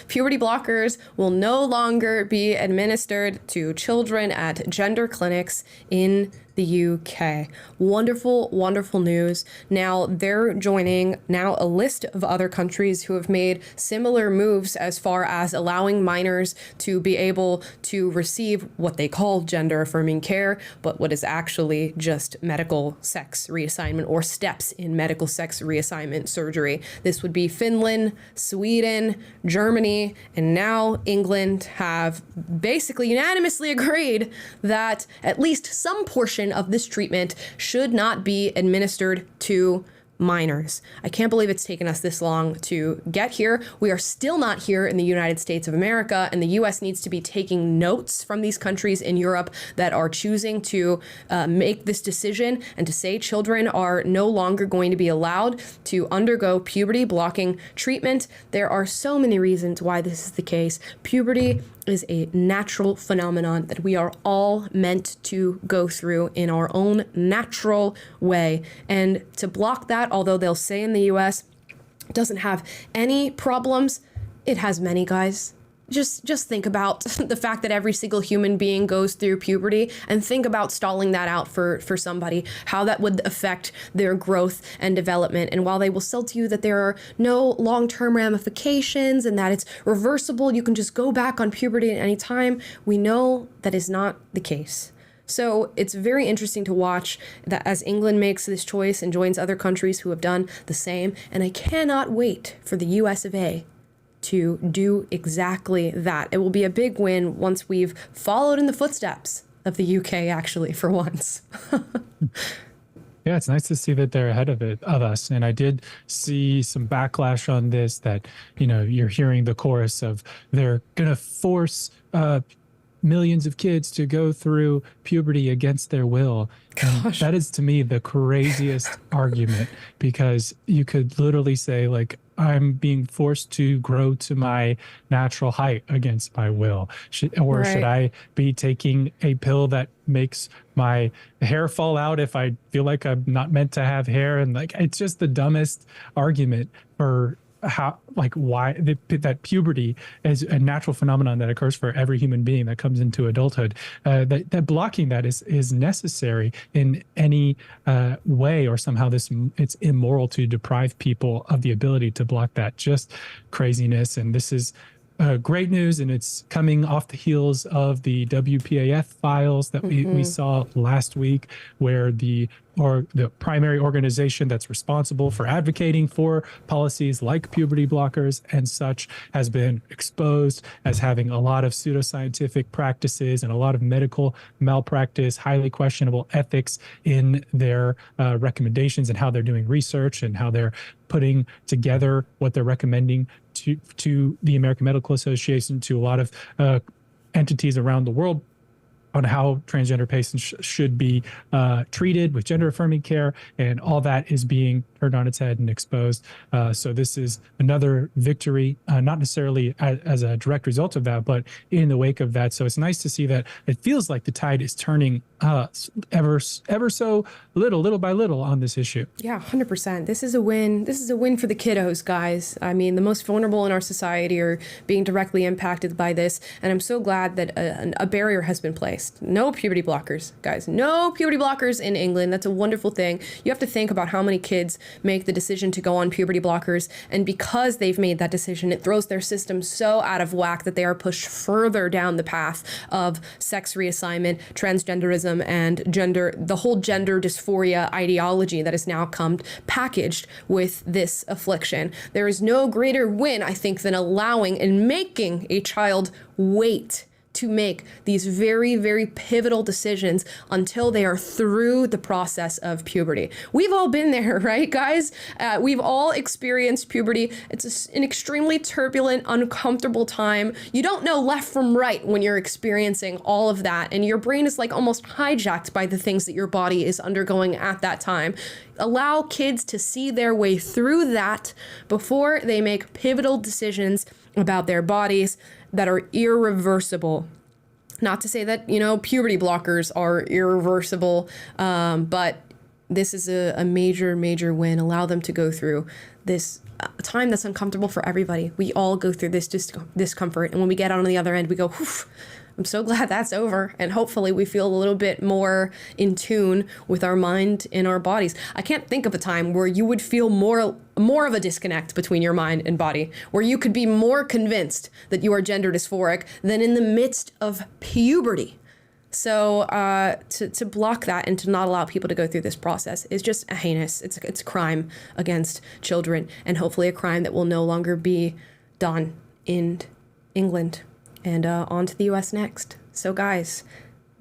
S1: Puberty blockers will no longer be administered to children at gender clinics in the UK. Wonderful, wonderful news. Now they're joining now a list of other countries who have made similar moves as far as allowing minors to be able to receive what they call gender affirming care, but what is actually just medical sex reassignment or steps in medical sex reassignment surgery. This would be Finland, Sweden, Germany, and now England have basically unanimously agreed that at least some portion of this treatment should not be administered to minors. I can't believe it's taken us this long to get here. We are still not here in the United States of America, and the US needs to be taking notes from these countries in Europe that are choosing to make this decision and to say children are no longer going to be allowed to undergo puberty blocking treatment. There are so many reasons why this is the case. Puberty is a natural phenomenon that we are all meant to go through in our own natural way. And to block that, although they'll say in the US, doesn't have any problems, it has many, guys. Just think about the fact that every single human being goes through puberty, and think about stalling that out for somebody, how that would affect their growth and development. And while they will sell to you that there are no long-term ramifications and that it's reversible, you can just go back on puberty at any time, we know that is not the case. So it's very interesting to watch that as England makes this choice and joins other countries who have done the same. And I cannot wait for the US of A to do exactly that. It will be a big win once we've followed in the footsteps of the UK, actually, for once.
S2: Yeah, it's nice to see that they're ahead of us. And I did see some backlash on this, that, you're hearing the chorus of they're going to force millions of kids to go through puberty against their will. And that is, to me, the craziest argument, because you could literally say, like, I'm being forced to grow to my natural height against my will. Should I be taking a pill that makes my hair fall out if I feel like I'm not meant to have hair? And like, it's just the dumbest argument for why that puberty is a natural phenomenon that occurs for every human being that comes into adulthood. That blocking that is necessary in any way, or somehow it's immoral to deprive people of the ability to block that. Just craziness. And this is great news, and it's coming off the heels of the WPAF files that we saw last week, where the primary organization that's responsible for advocating for policies like puberty blockers and such has been exposed as having a lot of pseudoscientific practices and a lot of medical malpractice, highly questionable ethics in their recommendations, and how they're doing research and how they're putting together what they're recommending to the American Medical Association, to a lot of entities around the world, on how transgender patients should be treated with gender affirming care, and all that is being turned on its head and exposed. So this is another victory, not necessarily as a direct result of that, but in the wake of that. So it's nice to see that it feels like the tide is turning ever so little by little on this issue. Yeah, 100%. This is a win. This is a win for the kiddos, guys. I mean, the most vulnerable in our society are being directly impacted by this. And I'm so glad that a barrier has been placed. No puberty blockers, guys. No puberty blockers in England. That's a wonderful thing. You have to think about how many kids make the decision to go on puberty blockers. And because they've made that decision, it throws their system so out of whack that they are pushed further down the path of sex reassignment, transgenderism, and the whole gender dysphoria ideology that has now come packaged with this affliction. There is no greater win, I think, than allowing and making a child wait to make these very, very pivotal decisions until they are through the process of puberty. We've all been there, right, guys? We've all experienced puberty. It's an extremely turbulent, uncomfortable time. You don't know left from right when you're experiencing all of that, and your brain is like almost hijacked by the things that your body is undergoing at that time. Allow kids to see their way through that before they make pivotal decisions about their bodies that are irreversible. Not to say that, puberty blockers are irreversible, but
S1: this is a major, major win. Allow them to go through this time that's uncomfortable for everybody. We all go through this discomfort. And when we get out on the other end, we go, whew, I'm so glad that's over. And hopefully we feel a little bit more in tune with our mind and our bodies. I can't think of a time where you would feel more of a disconnect between your mind and body, where you could be more convinced that you are gender dysphoric than in the midst of puberty. So to block that and to not allow people to go through this process is just heinous. It's a crime against children, and hopefully a crime that will no longer be done in England. And on to the US next. So guys,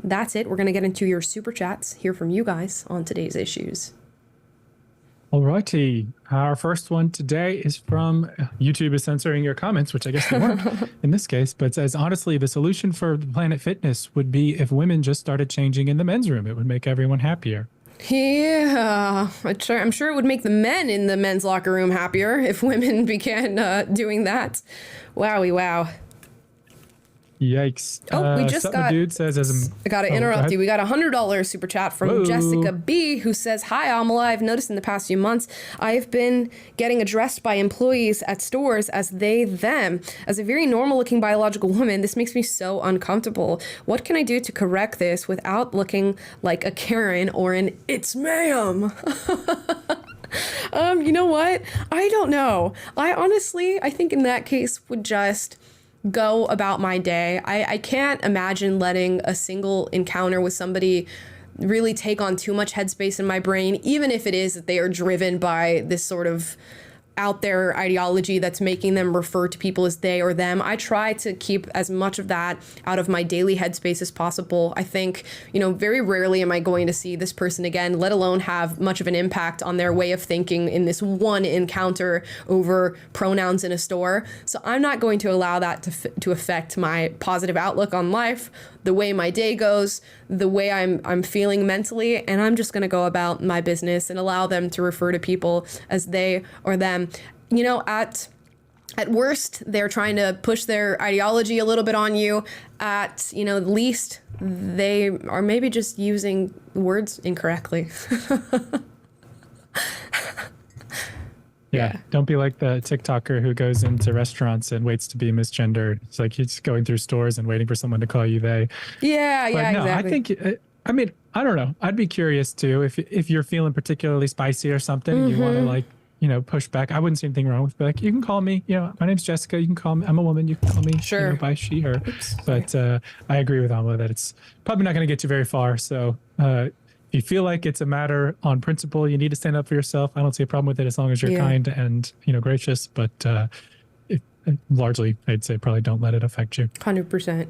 S1: that's it. We're going to get into your super chats, hear from you guys on today's issues.
S2: Alrighty. Our first one today is from YouTube is censoring your comments, which I guess they weren't in this case, but says, honestly, the solution for Planet Fitness would be if women just started changing in the men's room. It would make everyone happier.
S1: Yeah, I'm sure it would make the men in the men's locker room happier if women began doing that. Wowie, wow.
S2: Yikes.
S1: Oh, we just got.
S2: Dude says,
S1: I got to interrupt you. We got a $100 super chat from Jessica B, who says, "Hi, Amala. I've noticed in the past few months I've been getting addressed by employees at stores as they, them. As a very normal-looking biological woman, this makes me so uncomfortable. What can I do to correct this without looking like a Karen or an 'it's ma'am'?" You know what? I don't know. I think in that case would just go about my day. I can't imagine letting a single encounter with somebody really take on too much headspace in my brain, even if it is that they are driven by this sort of out there ideology that's making them refer to people as they or them. I try to keep as much of that out of my daily headspace as possible. I think, very rarely am I going to see this person again, let alone have much of an impact on their way of thinking in this one encounter over pronouns in a store. So I'm not going to allow that to affect my positive outlook on life, the way my day goes, the way I'm feeling mentally, and I'm just going to go about my business and allow them to refer to people as they or them. At worst, they're trying to push their ideology a little bit on you. At, least they are maybe just using words incorrectly.
S2: Yeah, don't be like the TikToker who goes into restaurants and waits to be misgendered. It's like he's going through stores and waiting for someone to call you they.
S1: Yeah,
S2: but no,
S1: exactly.
S2: I think, I don't know. I'd be curious too if you're feeling particularly spicy or something and you want to push back. I wouldn't see anything wrong with you can call me, my name's Jessica. You can call me. I'm a woman. You can call me
S1: sure
S2: by she, her. Oops, but I agree with Amala that it's probably not going to get you very far. So if you feel like it's a matter on principle, you need to stand up for yourself. I don't see a problem with it as long as you're kind and, gracious. But largely, I'd say probably don't let it affect you.
S1: 100%.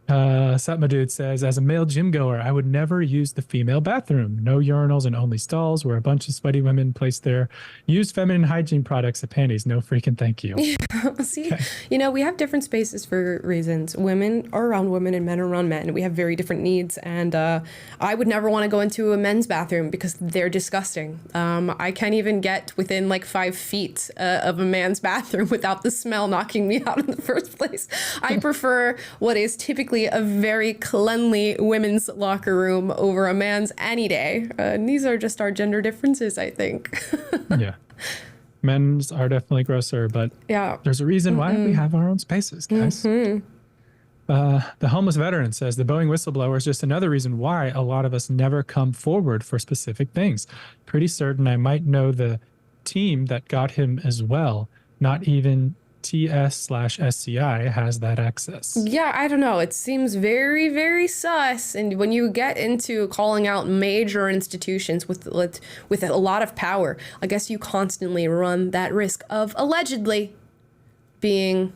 S2: Satma Dude says, as a male gym goer, I would never use the female bathroom. No urinals and only stalls where a bunch of sweaty women place their used feminine hygiene products and panties. No freaking thank you.
S1: See, we have different spaces for reasons. Women are around women and men are around men. We have very different needs. And I would never want to go into a men's bathroom because they're disgusting. I can't even get within like 5 feet of a man's bathroom without the smell knocking me out in the first place. I prefer what is typically a very cleanly women's locker room over a man's any day. And these are just our gender differences, I think.
S2: Yeah. Men's are definitely grosser, but there's a reason why we have our own spaces, guys. The homeless veteran says the Boeing whistleblower is just another reason why a lot of us never come forward for specific things. Pretty certain I might know the team that got him as well. Not even TS/SCI has that access. Yeah,
S1: I don't know. It seems very, very sus. And when you get into calling out major institutions with a lot of power, I guess you constantly run that risk of allegedly being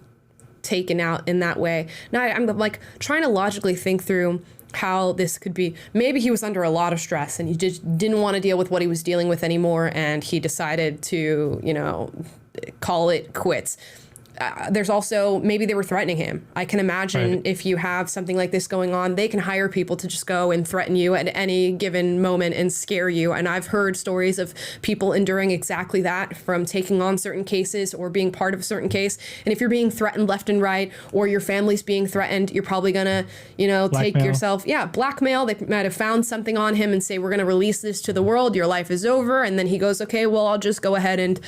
S1: taken out in that way. Now, I'm like trying to logically think through how this could be. Maybe he was under a lot of stress and he just didn't want to deal with what he was dealing with anymore, and he decided to, call it quits. there's also maybe they were threatening him. I can imagine if you have something like this going on, they can hire people to just go and threaten you at any given moment and scare you. And I've heard stories of people enduring exactly that from taking on certain cases or being part of a certain case. And if you're being threatened left and right, or your family's being threatened, you're probably gonna, take yourself, blackmail. They might have found something on him and say, we're gonna release this to the world. Your life is over. And then he goes, okay, well, I'll just go ahead and,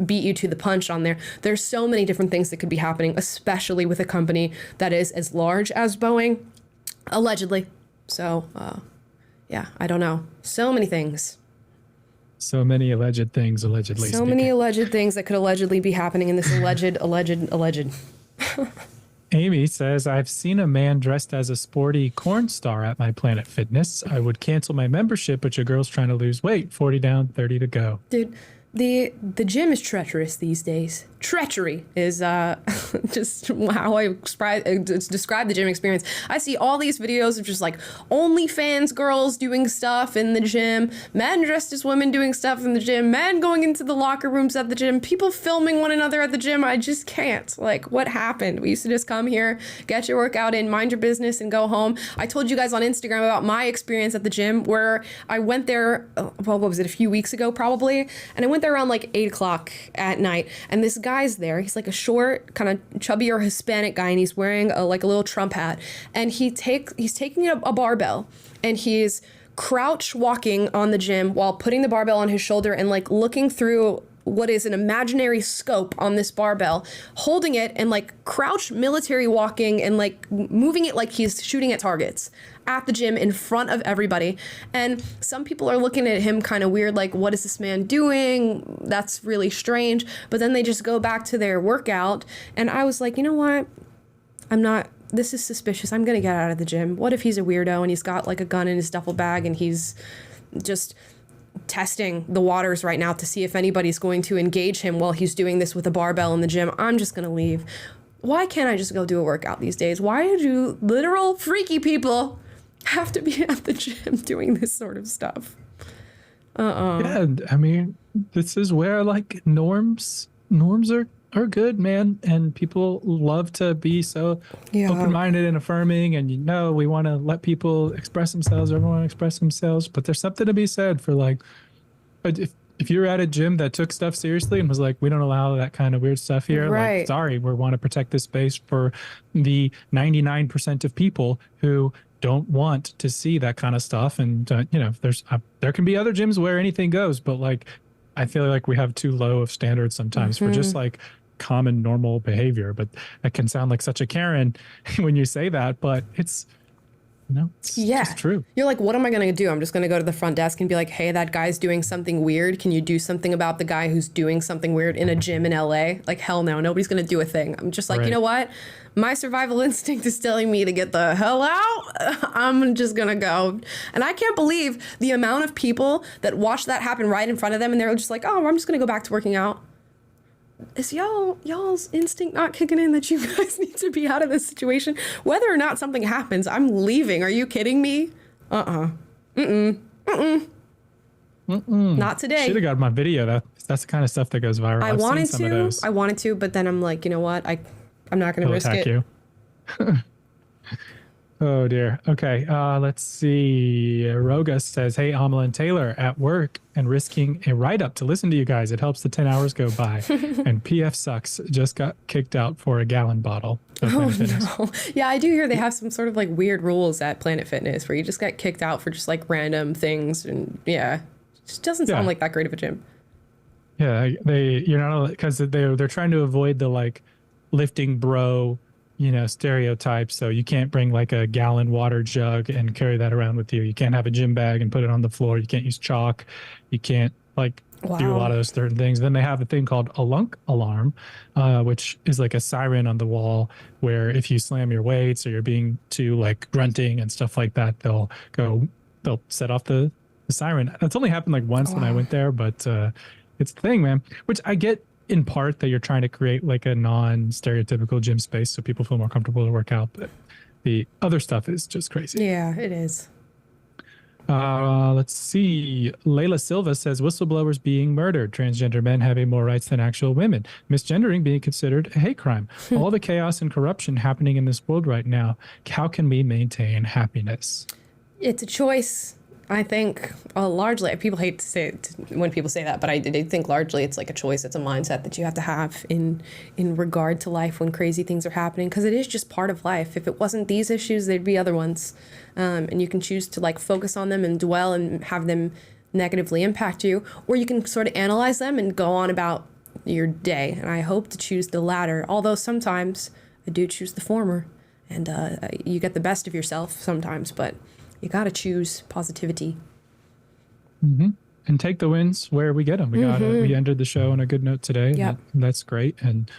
S1: beat you to the punch on there. There's so many different things that could be happening, especially with a company that is as large as Boeing, allegedly. So, I don't know. So many things.
S2: So many alleged things, allegedly.
S1: So many alleged things that could allegedly be happening in this alleged.
S2: Amy says, I've seen a man dressed as a sporty corn star at my Planet Fitness. I would cancel my membership, but your girl's trying to lose weight. 40 down, 30 to go.
S1: Dude, the gym is treacherous these days. Treachery is just how I describe the gym experience. I see all these videos of just like OnlyFans girls doing stuff in the gym, men dressed as women doing stuff in the gym, men going into the locker rooms at the gym, people filming one another at the gym. I just can't. Like, what happened? We used to just come here, get your workout in, mind your business, and go home. I told you guys on Instagram about my experience at the gym where I went there, what was it, a few weeks ago probably, and I went there around like 8 o'clock at night, and this guy's there. He's like a short, kind of chubbier Hispanic guy, and he's wearing a little Trump hat, and he's taking a barbell, and he's crouch walking on the gym while putting the barbell on his shoulder and like looking through what is an imaginary scope on this barbell, holding it and like crouch military walking and like moving it like he's shooting at targets at the gym in front of everybody. And some people are looking at him kind of weird, like, what is this man doing? That's really strange. But then they just go back to their workout. And I was like, you know what? This is suspicious. I'm going to get out of the gym. What if he's a weirdo and he's got like a gun in his duffel bag and he's just testing the waters right now to see if anybody's going to engage him while he's doing this with a barbell in the gym? I'm just going to leave. Why can't I just go do a workout these days? Why do literal freaky people have to be at the gym doing this sort of stuff?
S2: Yeah, I mean, this is where like norms are good, man, and people love to be so open-minded and affirming, and we want to let people express themselves. Everyone express themselves, but there's something to be said for like, if you're at a gym that took stuff seriously and was like, we don't allow that kind of weird stuff here,
S1: right.
S2: Like, sorry, we want to protect this space for the 99% of people who don't want to see that kind of stuff. And there can be other gyms where anything goes, but like I feel like we have too low of standards sometimes for just like common normal behavior. But it can sound like such a Karen when you say that, but it's just true.
S1: You're like, what am I going to do? I'm just going to go to the front desk and be like, hey, that guy's doing something weird. Can you do something about the guy who's doing something weird in a gym in LA? Like, hell no, nobody's going to do a thing. I'm just like, You know what? My survival instinct is telling me to get the hell out. I'm just going to go. And I can't believe the amount of people that watch that happen right in front of them. And they're just like, oh, I'm just going to go back to working out. Is y'all's instinct not kicking in that you guys need to be out of this situation? Whether or not something happens, I'm leaving. Are you kidding me? Not today.
S2: Should have got my video. That's the kind of stuff that goes viral.
S1: I wanted to, but then I'm like, you know what? I'm not going to risk it.
S2: You. Oh dear. Okay. Let's see. Roga says, hey, Amala and Taylor, at work and risking a write-up to listen to you guys. It helps the 10 hours go by. And PF sucks. Just got kicked out for a gallon bottle.
S1: Oh, no. Yeah, I do hear they have some sort of like weird rules at Planet Fitness where you just get kicked out for just like random things. And it just doesn't sound like that great of a gym.
S2: Yeah, because they're trying to avoid the like lifting bro stereotype. So you can't bring like a gallon water jug and carry that around with you. You can't have a gym bag and put it on the floor. You can't use chalk. You can't do a lot of those certain things. Then they have a thing called a lunk alarm, which is like a siren on the wall where if you slam your weights or you're being too like grunting and stuff like that, they'll set off the siren. That's only happened like once when I went there, but it's the thing, man, which I get in part that you're trying to create like a non-stereotypical gym space so people feel more comfortable to work out, but the other stuff is just crazy.
S1: Yeah, it is.
S2: Let's see. Layla Silva says whistleblowers being murdered. Transgender men having more rights than actual women. Misgendering being considered a hate crime. All the chaos and corruption happening in this world right now. How can we maintain happiness?
S1: It's a choice. I think largely, people hate to say it when people say that, but I think largely it's like a choice. It's a mindset that you have to have in regard to life when crazy things are happening, because it is just part of life. If it wasn't these issues, there'd be other ones. And you can choose to like focus on them and dwell and have them negatively impact you, or you can sort of analyze them and go on about your day. And I hope to choose the latter, although sometimes I do choose the former, and you get the best of yourself sometimes, but you got to choose positivity.
S2: Mm-hmm. And take the wins where we get them. We ended the show on a good note today.
S1: Yep.
S2: That's great. And,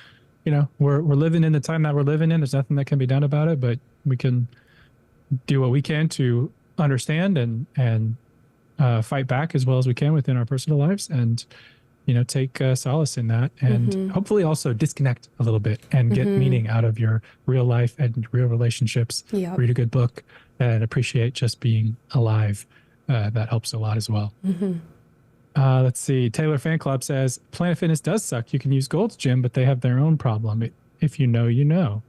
S2: you know, we're living in the time that we're living in. There's nothing that can be done about it, but we can do what we can to understand and fight back as well as we can within our personal lives, and, you know, take solace in that, and hopefully also disconnect a little bit and get meaning out of your real life and real relationships.
S1: Yep.
S2: Read a good book and appreciate just being alive. That helps a lot as well. Let's see. Taylor Fan Club says, Planet Fitness does suck. You can use Gold's Gym, but they have their own problem. If you know, you know.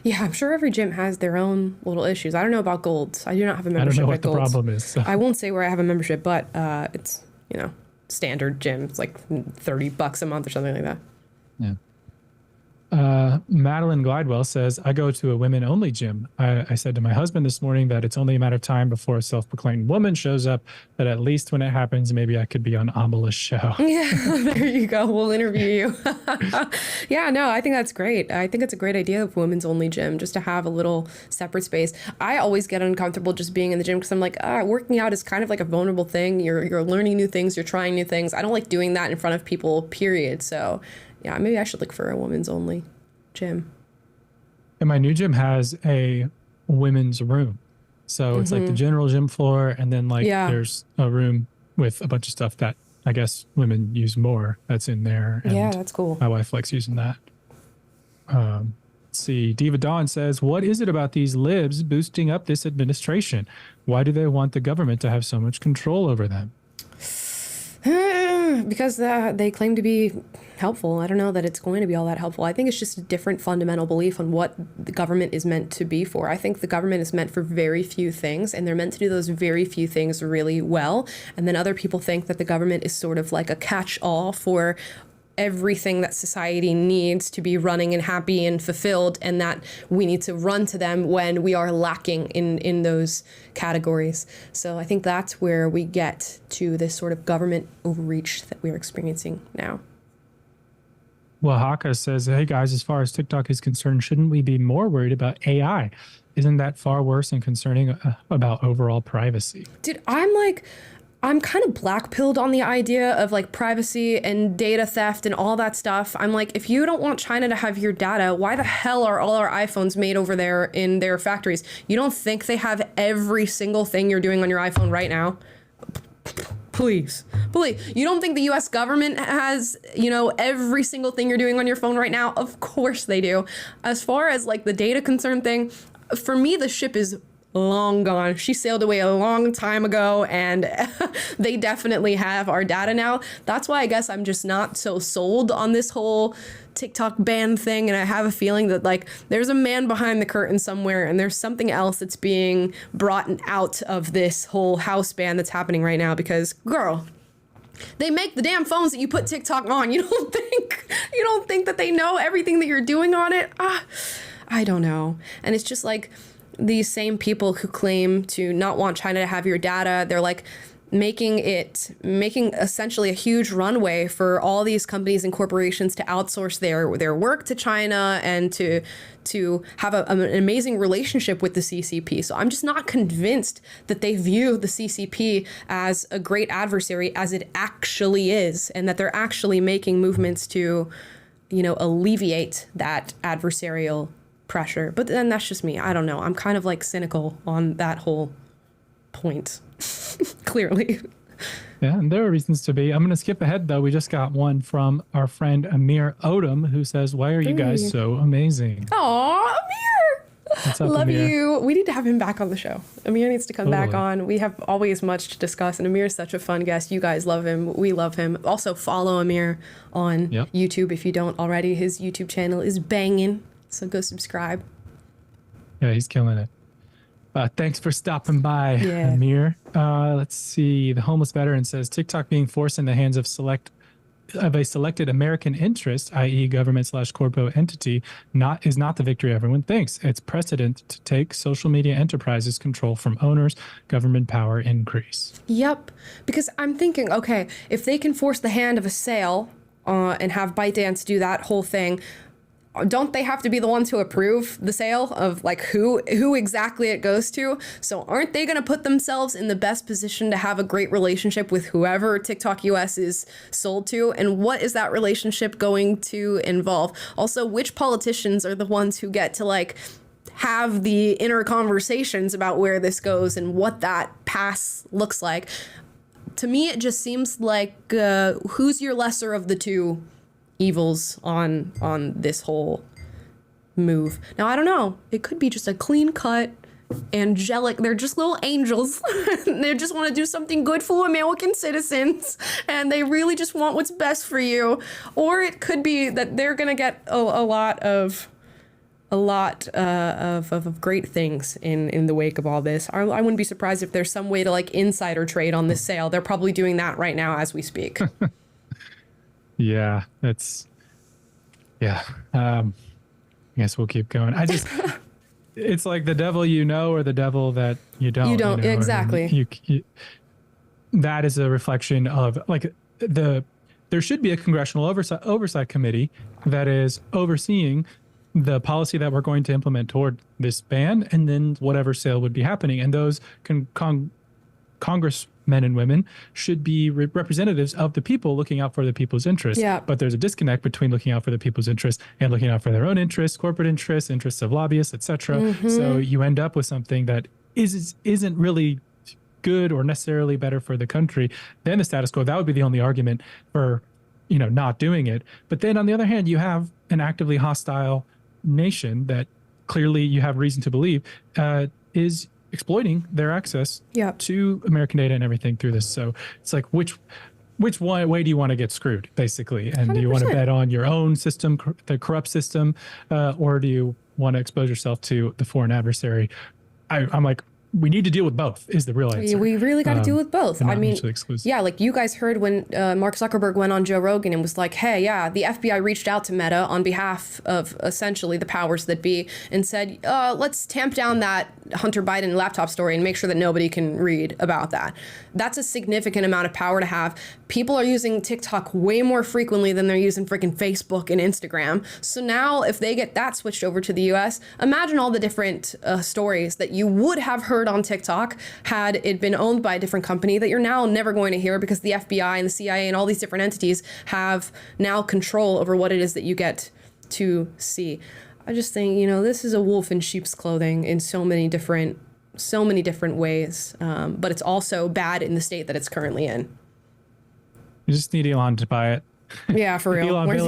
S1: Yeah, I'm sure every gym has their own little issues. I don't know about Gold's. I do not have a membership.
S2: I don't know what
S1: at
S2: the
S1: Gold's.
S2: problem is. So.
S1: I won't say where I have a membership, but it's, you know, standard gym. It's like $30 a month or something like that.
S2: Yeah. Madeline Glidewell says, I go to a women-only gym. I said to my husband this morning that it's only a matter of time before a self-proclaimed woman shows up, that at least when it happens, maybe I could be on Amala's show.
S1: Yeah, there you go. We'll interview you. Yeah, no, I think that's great. I think it's a great idea of women's only gym, just to have a little separate space. I always get uncomfortable just being in the gym because I'm like, working out is kind of like a vulnerable thing. You're learning new things. You're trying new things. I don't like doing that in front of people, period. So yeah, maybe I should look for a women's only gym.
S2: And my new gym has a women's room. So it's like the general gym floor, and then there's a room with a bunch of stuff that I guess women use more that's in there. And
S1: yeah, that's cool.
S2: my wife likes using that. Let's see. Diva Dawn says, what is it about these libs boosting up this administration? Why do they want the government to have so much control over them?
S1: Because they claim to be helpful. I don't know that it's going to be all that helpful. I think it's just a different fundamental belief on what the government is meant to be for. I think the government is meant for very few things, and they're meant to do those very few things really well. And then other people think that the government is sort of like a catch-all for everything that society needs to be running and happy and fulfilled, and that we need to run to them when we are lacking in those categories. So I think that's where we get to this sort of government overreach that we're experiencing now.
S2: Well, Haka says, hey guys, as far as TikTok is concerned, shouldn't we be more worried about AI? Isn't that far worse and concerning about overall privacy?
S1: Dude, I'm kind of black-pilled on the idea of like privacy and data theft and all that stuff. I'm like, if you don't want China to have your data, why the hell are all our iPhones made over there in their factories? You don't think they have every single thing you're doing on your iPhone right now? Please. You don't think the US government has, every single thing you're doing on your phone right now? Of course they do. As far as like the data concern thing, for me, the ship is long gone. She sailed away a long time ago, and they definitely have our data now. That's why I guess I'm just not so sold on this whole TikTok ban thing. And I have a feeling that like there's a man behind the curtain somewhere, and there's something else that's being brought out of this whole house ban that's happening right now, because girl, they make the damn phones that you put TikTok on. You don't think that they know everything that you're doing on it? I don't know. And it's just like these same people who claim to not want China to have your data, they're like making essentially a huge runway for all these companies and corporations to outsource their work to China and to have an amazing relationship with the CCP. So I'm just not convinced that they view the CCP as a great adversary as it actually is, and that they're actually making movements to, alleviate that adversarial pressure. But then that's just me. I don't know. I'm kind of like cynical on that whole point. Clearly.
S2: Yeah, and there are reasons to be. I'm going to skip ahead, though. We just got one from our friend Amir Odom, who says, why are you guys so amazing?
S1: Aw, Amir!
S2: What's up,
S1: Love
S2: Amir?
S1: you. We need to have him back on the show. Amir needs to come back
S2: Totally.
S1: on. We have always much to discuss, and Amir is such a fun guest. You guys love him. We love him. Also, follow Amir on
S2: Yep.
S1: YouTube if you don't already. His YouTube channel is banging, so go subscribe.
S2: Yeah, he's killing it. Thanks for stopping by,
S1: Yeah.
S2: Amir. Let's see. The homeless veteran says TikTok being forced in the hands of a selected American interest, i.e., government/corpo entity, is not the victory everyone thinks. It's precedent to take social media enterprises control from owners, government power increase.
S1: Yep. Because I'm thinking, okay, if they can force the hand of a sale and have ByteDance do that whole thing, don't they have to be the ones who approve the sale of like who exactly it goes to? So aren't they going to put themselves in the best position to have a great relationship with whoever TikTok US is sold to? And what is that relationship going to involve? Also, which politicians are the ones who get to like have the inner conversations about where this goes and what that pass looks like? To me, it just seems like who's your lesser of the two evils on this whole move. Now, I don't know. It could be just a clean cut, angelic. They're just little angels. They just want to do something good for American citizens, and they really just want what's best for you. Or it could be that they're gonna get a lot of great things in the wake of all this. I wouldn't be surprised if there's some way to like insider trade on this sale. They're probably doing that right now as we speak.
S2: Yeah, I guess we'll keep going. It's like the devil you know or the devil that you don't.
S1: You don't,
S2: know,
S1: exactly.
S2: That is a reflection of like there should be a congressional oversight committee that is overseeing the policy that we're going to implement toward this ban, and then whatever sale would be happening. And those congressmen and women should be representatives of the people looking out for the people's interests.
S1: Yeah.
S2: But there's a disconnect between looking out for the people's interests and looking out for their own interests, corporate interests, interests of lobbyists, etc.
S1: Mm-hmm.
S2: So you end up with something that isn't really good or necessarily better for the country than the status quo. That would be the only argument for, not doing it. But then on the other hand, you have an actively hostile nation that clearly you have reason to believe is exploiting their access to American data and everything through this. So it's like, which one way do you want to get screwed, basically? And
S1: 100%.
S2: do you want to bet on your own system, the corrupt system, or do you want to expose yourself to the foreign adversary? I'm like, we need to deal with both is the real answer.
S1: We really got to deal with both.
S2: They're
S1: I
S2: not
S1: mean,
S2: mutually exclusive.
S1: yeah, like you guys heard when Mark Zuckerberg went on Joe Rogan and was like, hey, yeah, the FBI reached out to Meta on behalf of essentially the powers that be and said, let's tamp down that Hunter Biden laptop story and make sure that nobody can read about that. That's a significant amount of power to have. People are using TikTok way more frequently than they're using freaking Facebook and Instagram. So now if they get that switched over to the US, imagine all the different stories that you would have heard on TikTok had it been owned by a different company that you're now never going to hear because the FBI and the CIA and all these different entities have now control over what it is that you get to see. I just think, this is a wolf in sheep's clothing in so many different ways, but it's also bad in the state that it's currently in.
S2: You just need Elon to buy it.
S1: Yeah, for real.
S2: Elon,
S1: Where's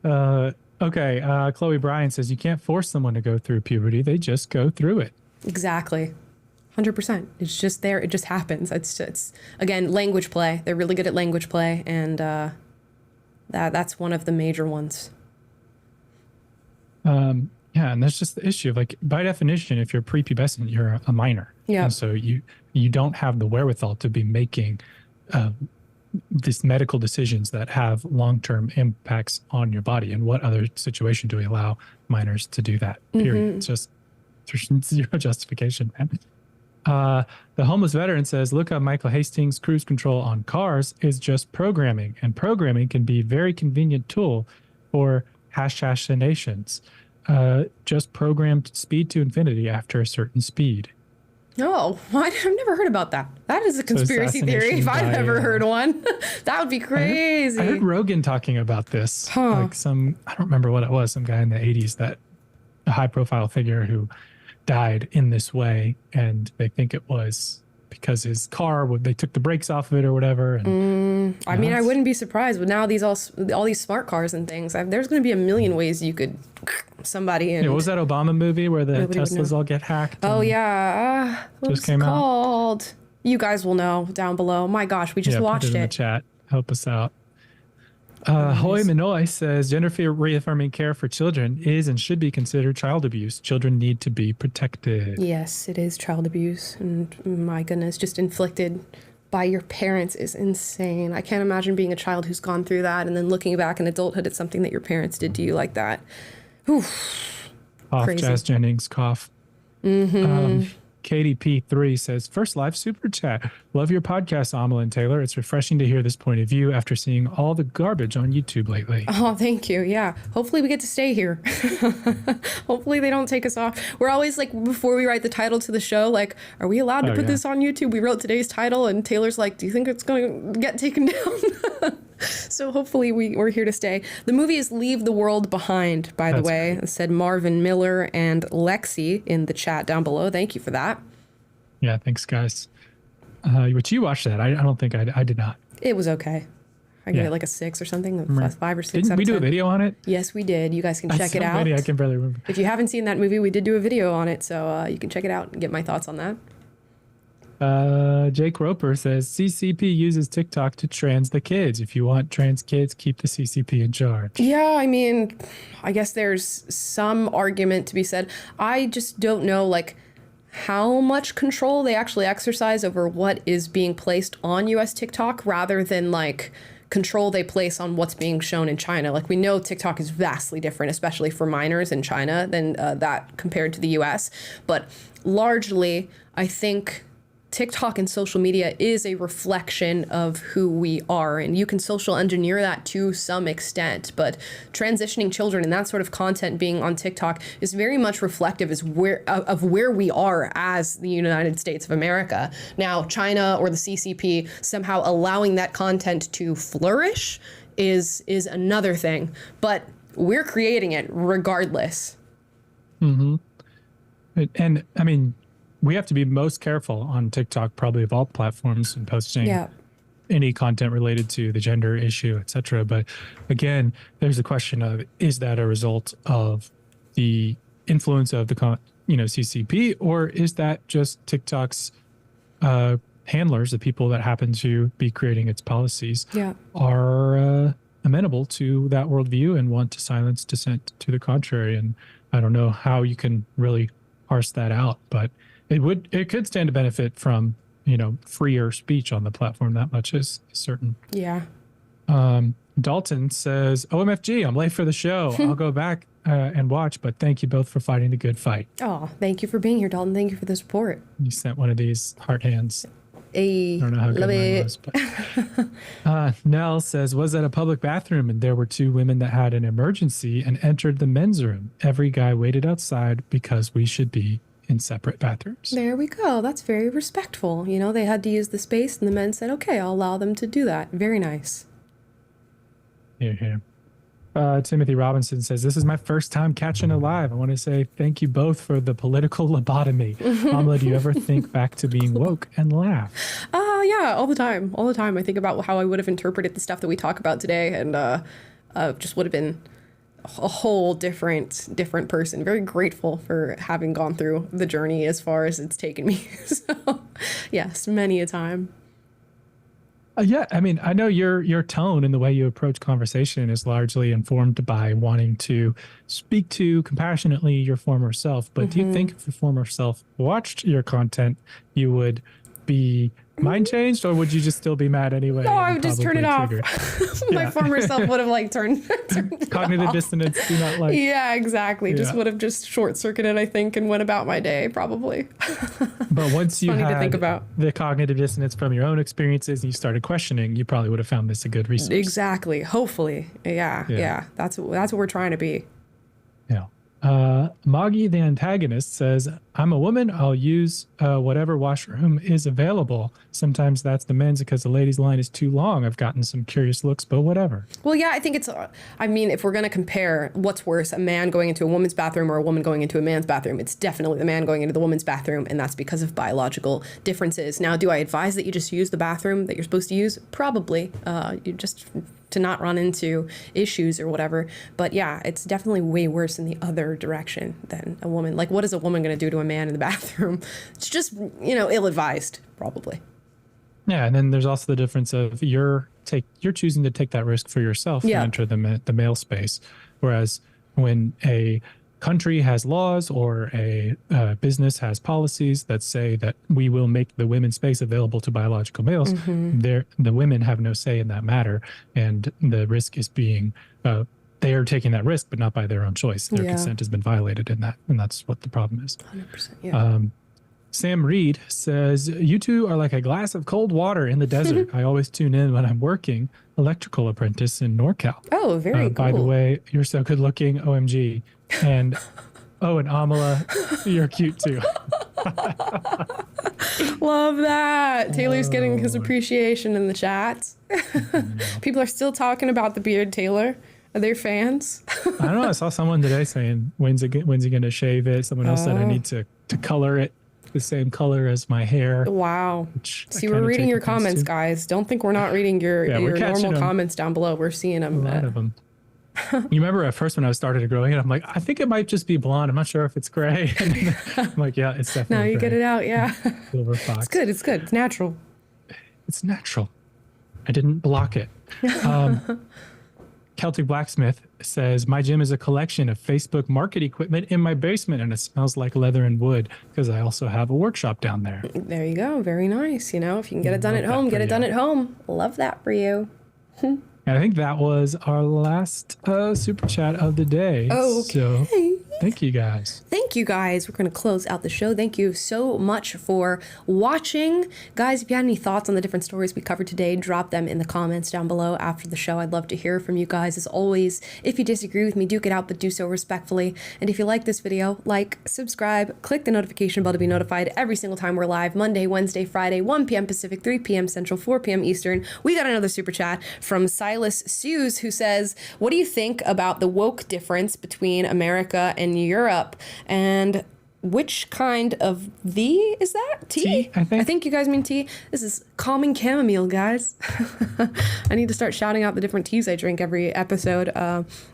S2: Elon? Okay. Chloe Bryan says you can't force someone to go through puberty. They just go through it.
S1: Exactly. 100%. It's just there. It just happens. It's again, language play. They're really good at language play. And that's one of the major ones.
S2: Yeah, and that's just the issue. Like, by definition, if you're prepubescent, you're a minor.
S1: Yeah.
S2: And so you don't have the wherewithal to be making these medical decisions that have long-term impacts on your body. And what other situation do we allow minors to do that? Period. It's just, there's zero justification, man. The homeless veteran says, look up Michael Hastings' cruise control on cars is just programming. And programming can be a very convenient tool for assassinations. Just programmed speed to infinity after a certain speed.
S1: No, I've never heard about that. That is a conspiracy theory if I've ever heard one. That would be crazy.
S2: I heard Rogan talking about this.
S1: Huh.
S2: Like I don't remember what it was, some guy in the 80s, that a high profile figure who died in this way. And they think it was because his car, they took the brakes off of it or whatever. And,
S1: I mean, I wouldn't be surprised. But now all these smart cars and things, there's going to be a million ways you could somebody in.
S2: Yeah, what was that Obama movie where the
S1: Nobody would
S2: Teslas
S1: know.
S2: all get hacked?
S1: Oh yeah, what's
S2: came
S1: it
S2: out.
S1: called? You guys will know down below. My gosh, we just
S2: Yeah,
S1: watched
S2: put it in the
S1: it.
S2: chat. Help us out. Hoy Minoy says gender reaffirming care for children is and should be considered child abuse. Children need to be protected.
S1: Yes, it is child abuse, and my goodness, just inflicted by your parents is insane. I can't imagine being a child who's gone through that and then looking back in adulthood at something that your parents did to you like that. Oof.
S2: Cough,
S1: Crazy.
S2: Jazz Jennings, cough. KDP3 says, first live super chat. Love your podcast, Amal and Taylor. It's refreshing to hear this point of view after seeing all the garbage on YouTube lately.
S1: Oh, thank you. Yeah. Hopefully we get to stay here. Hopefully they don't take us off. We're always like, before we write the title to the show, like, are we allowed to put this on YouTube? We wrote today's title and Taylor's like, do you think it's going to get taken down? So hopefully we're here to stay. The movie is Leave the World Behind, by the way. Great. Said Marvin Miller and Lexi in the chat down below. Thank you for that.
S2: Yeah, thanks, guys. But you watched that. I don't think I did not.
S1: It was okay. I gave it like a 6 or something, a 5 or 6
S2: Didn't we do a video on it?
S1: Yes, we did. You guys can check it out.
S2: Many, I can barely remember.
S1: If you haven't seen that movie, we did do a video on it, so you can check it out and get my thoughts on that.
S2: Jake Roper says CCP uses TikTok to trans the kids. If you want trans kids, keep the CCP in charge.
S1: Yeah, I mean, I guess there's some argument to be said. I just don't know, like, how much control they actually exercise over what is being placed on US TikTok rather than, like, control they place on what's being shown in China. Like, we know TikTok is vastly different, especially for minors in China, than that compared to the US. But largely, I think TikTok and social media is a reflection of who we are, and you can social engineer that to some extent, but transitioning children and that sort of content being on TikTok is very much reflective of where we are as the United States of America. Now, China or the CCP somehow allowing that content to flourish is another thing, but we're creating it regardless.
S2: Mm-hmm. And I mean, we have to be most careful on TikTok, probably of all platforms, and posting any content related to the gender issue, etc. But again, there's a question of, is that a result of the influence of the CCP, or is that just TikTok's handlers, the people that happen to be creating its policies, are amenable to that worldview and want to silence dissent to the contrary? And I don't know how you can really parse that out, but it could stand to benefit from, freer speech on the platform. That much is certain.
S1: Yeah.
S2: Dalton says, OMFG, I'm late for the show. I'll go back and watch, but thank you both for fighting the good fight.
S1: Oh, thank you for being here, Dalton. Thank you for the support.
S2: You sent one of these heart hands.
S1: Hey,
S2: I don't know how good mine was, but Nell says, was at a public bathroom and there were 2 women that had an emergency and entered the men's room. Every guy waited outside because we should be in separate bathrooms.
S1: There we go. That's very respectful. They had to use the space and the men said, okay, I'll allow them to do that. Very nice.
S2: Here. Timothy Robinson says, this is my first time catching a live. I want to say thank you both for the political lobotomy. Amala, do you ever think back to being woke and laugh?
S1: Yeah, all the time. All the time. I think about how I would have interpreted the stuff that we talk about today, and just would have been a whole different person. Very grateful for having gone through the journey as far as it's taken me. So, yes, many a time.
S2: Yeah, I mean, I know your tone and the way you approach conversation is largely informed by wanting to speak to compassionately your former self. But do you think if your former self watched your content, you would be mind changed, or would you just still be mad anyway?
S1: No, I would just turn it off. My former self would have turned
S2: cognitive
S1: off.
S2: Dissonance. Do not like.
S1: Yeah, exactly. Just would have just short circuited, I think, and went about my day probably.
S2: But once you
S1: had
S2: to think about the cognitive dissonance from your own experiences and you started questioning, you probably would have found this a good resource.
S1: Exactly. Hopefully. Yeah. That's what we're trying to be.
S2: Yeah. Moggy the antagonist says, I'm a woman, I'll use whatever washroom is available. Sometimes that's the men's because the ladies' line is too long. I've gotten some curious looks, but whatever.
S1: Well, yeah, I think if we're going to compare what's worse, a man going into a woman's bathroom or a woman going into a man's bathroom, it's definitely the man going into the woman's bathroom, and that's because of biological differences. Now, do I advise that you just use the bathroom that you're supposed to use? Probably. You just to not run into issues or whatever. But yeah, it's definitely way worse in the other direction than a woman. Like, what is a woman going to do to a man in the bathroom? It's just, ill-advised, probably.
S2: Yeah, and then there's also the difference of you're choosing to take that risk for yourself and enter the male space, whereas when a country has laws or a business has policies that say that we will make the women's space available to biological males, the women have no say in that matter, and the risk is being they are taking that risk, but not by their own choice. Their consent has been violated in that, and that's what the problem is.
S1: 100%. Yeah.
S2: Sam Reed says, you two are like a glass of cold water in the desert. I always tune in when I'm working. Electrical apprentice in NorCal.
S1: Oh, very cool.
S2: By the way, you're so good looking. OMG. And and Amala, you're cute too.
S1: Love that. Taylor's getting his appreciation in the chat. People are still talking about the beard, Taylor. Are they fans?
S2: I don't know. I saw someone today saying, when's he going to shave it? Someone else said I need to color it the same color as my hair.
S1: Wow. See, we're reading your comments, guys. Don't think we're not reading your normal comments down below. We're seeing them.
S2: A lot of them. You remember at first when I started growing it, I'm like, I think it might just be blonde. I'm not sure if it's gray. And I'm like, yeah, it's definitely
S1: now you
S2: gray.
S1: get it out, yeah.
S2: Silver fox.
S1: It's good. It's good. It's natural.
S2: It's natural. I didn't block it. Celtic Blacksmith says, my gym is a collection of Facebook market equipment in my basement, and it smells like leather and wood because I also have a workshop down there.
S1: There you go. Very nice. If you can get it done at home, get it done at home. Love that for you.
S2: And I think that was our last super chat of the day.
S1: Okay.
S2: So thank you guys.
S1: Thank you guys. We're going to close out the show. Thank you so much for watching. Guys, if you had any thoughts on the different stories we covered today, drop them in the comments down below after the show. I'd love to hear from you guys. As always, if you disagree with me, duke it out, but do so respectfully. And if you like this video, like, subscribe, click the notification bell to be notified every single time we're live. Monday, Wednesday, Friday, 1 p.m. Pacific, 3 p.m. Central, 4 p.m. Eastern. We got another super chat from Silas Sues, who says, what do you think about the woke difference between America and Europe? And which kind of tea is that? Tea?
S2: I think
S1: you guys mean tea. This is calming chamomile, guys. I need to start shouting out the different teas I drink every episode.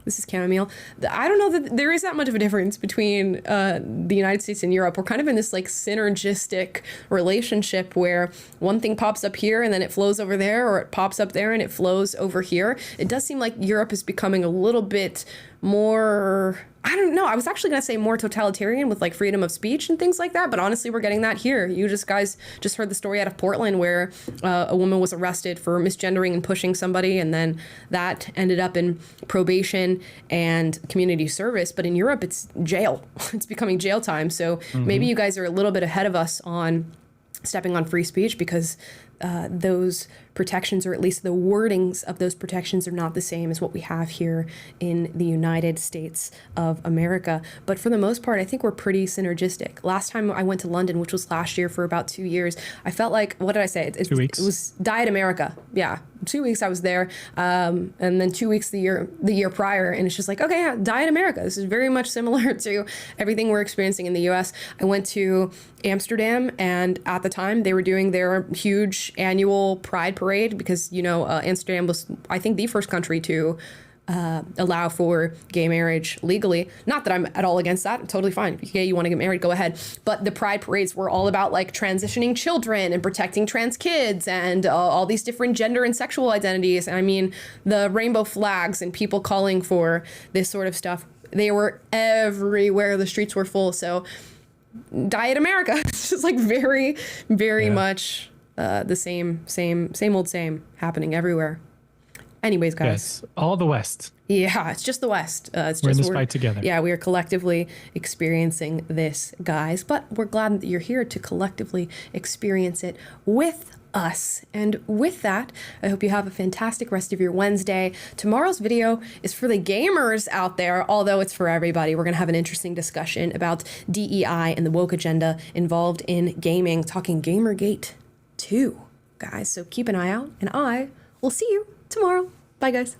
S1: This is chamomile. I don't know that there is that much of a difference between the United States and Europe. We're kind of in this like synergistic relationship where one thing pops up here and then it flows over there, or it pops up there and it flows over here. It does seem like Europe is becoming a little bit more, I don't know. I was actually going to say more totalitarian with like freedom of speech and things like that. But honestly, we're getting that here. You guys just heard the story out of Portland where a woman was arrested for misgendering and pushing somebody. And then that ended up in probation and community service. But in Europe, it's jail. It's becoming jail time. So maybe you guys are a little bit ahead of us on stepping on free speech because those protections, or at least the wordings of those protections, are not the same as what we have here in the United States of America. But for the most part, I think we're pretty synergistic. Last time I went to London, which was last year for about 2 years, I felt like, what did I say?
S2: 2 weeks.
S1: It was Diet America. Yeah. 2 weeks I was there. And then 2 weeks the year prior. And it's just like, okay, yeah, Diet America. This is very much similar to everything we're experiencing in the US. I went to Amsterdam, and at the time they were doing their huge annual Pride Parade because, Amsterdam was, I think, the first country to allow for gay marriage legally. Not that I'm at all against that. I'm totally fine. If you're gay, you want to get married, go ahead. But the Pride parades were all about like transitioning children and protecting trans kids and all these different gender and sexual identities. And I mean, the rainbow flags and people calling for this sort of stuff, they were everywhere. The streets were full. So Diet America. It's just like very, very much the same old same happening everywhere. Anyways, guys.
S2: Yes, all the West.
S1: Yeah, it's just the West.
S2: We're in this fight together.
S1: Yeah, we are collectively experiencing this, guys. But we're glad that you're here to collectively experience it with us. And with that, I hope you have a fantastic rest of your Wednesday. Tomorrow's video is for the gamers out there, although it's for everybody. We're going to have an interesting discussion about DEI and the woke agenda involved in gaming, talking Gamergate 2, guys. So keep an eye out, and I will see you tomorrow. Bye, guys.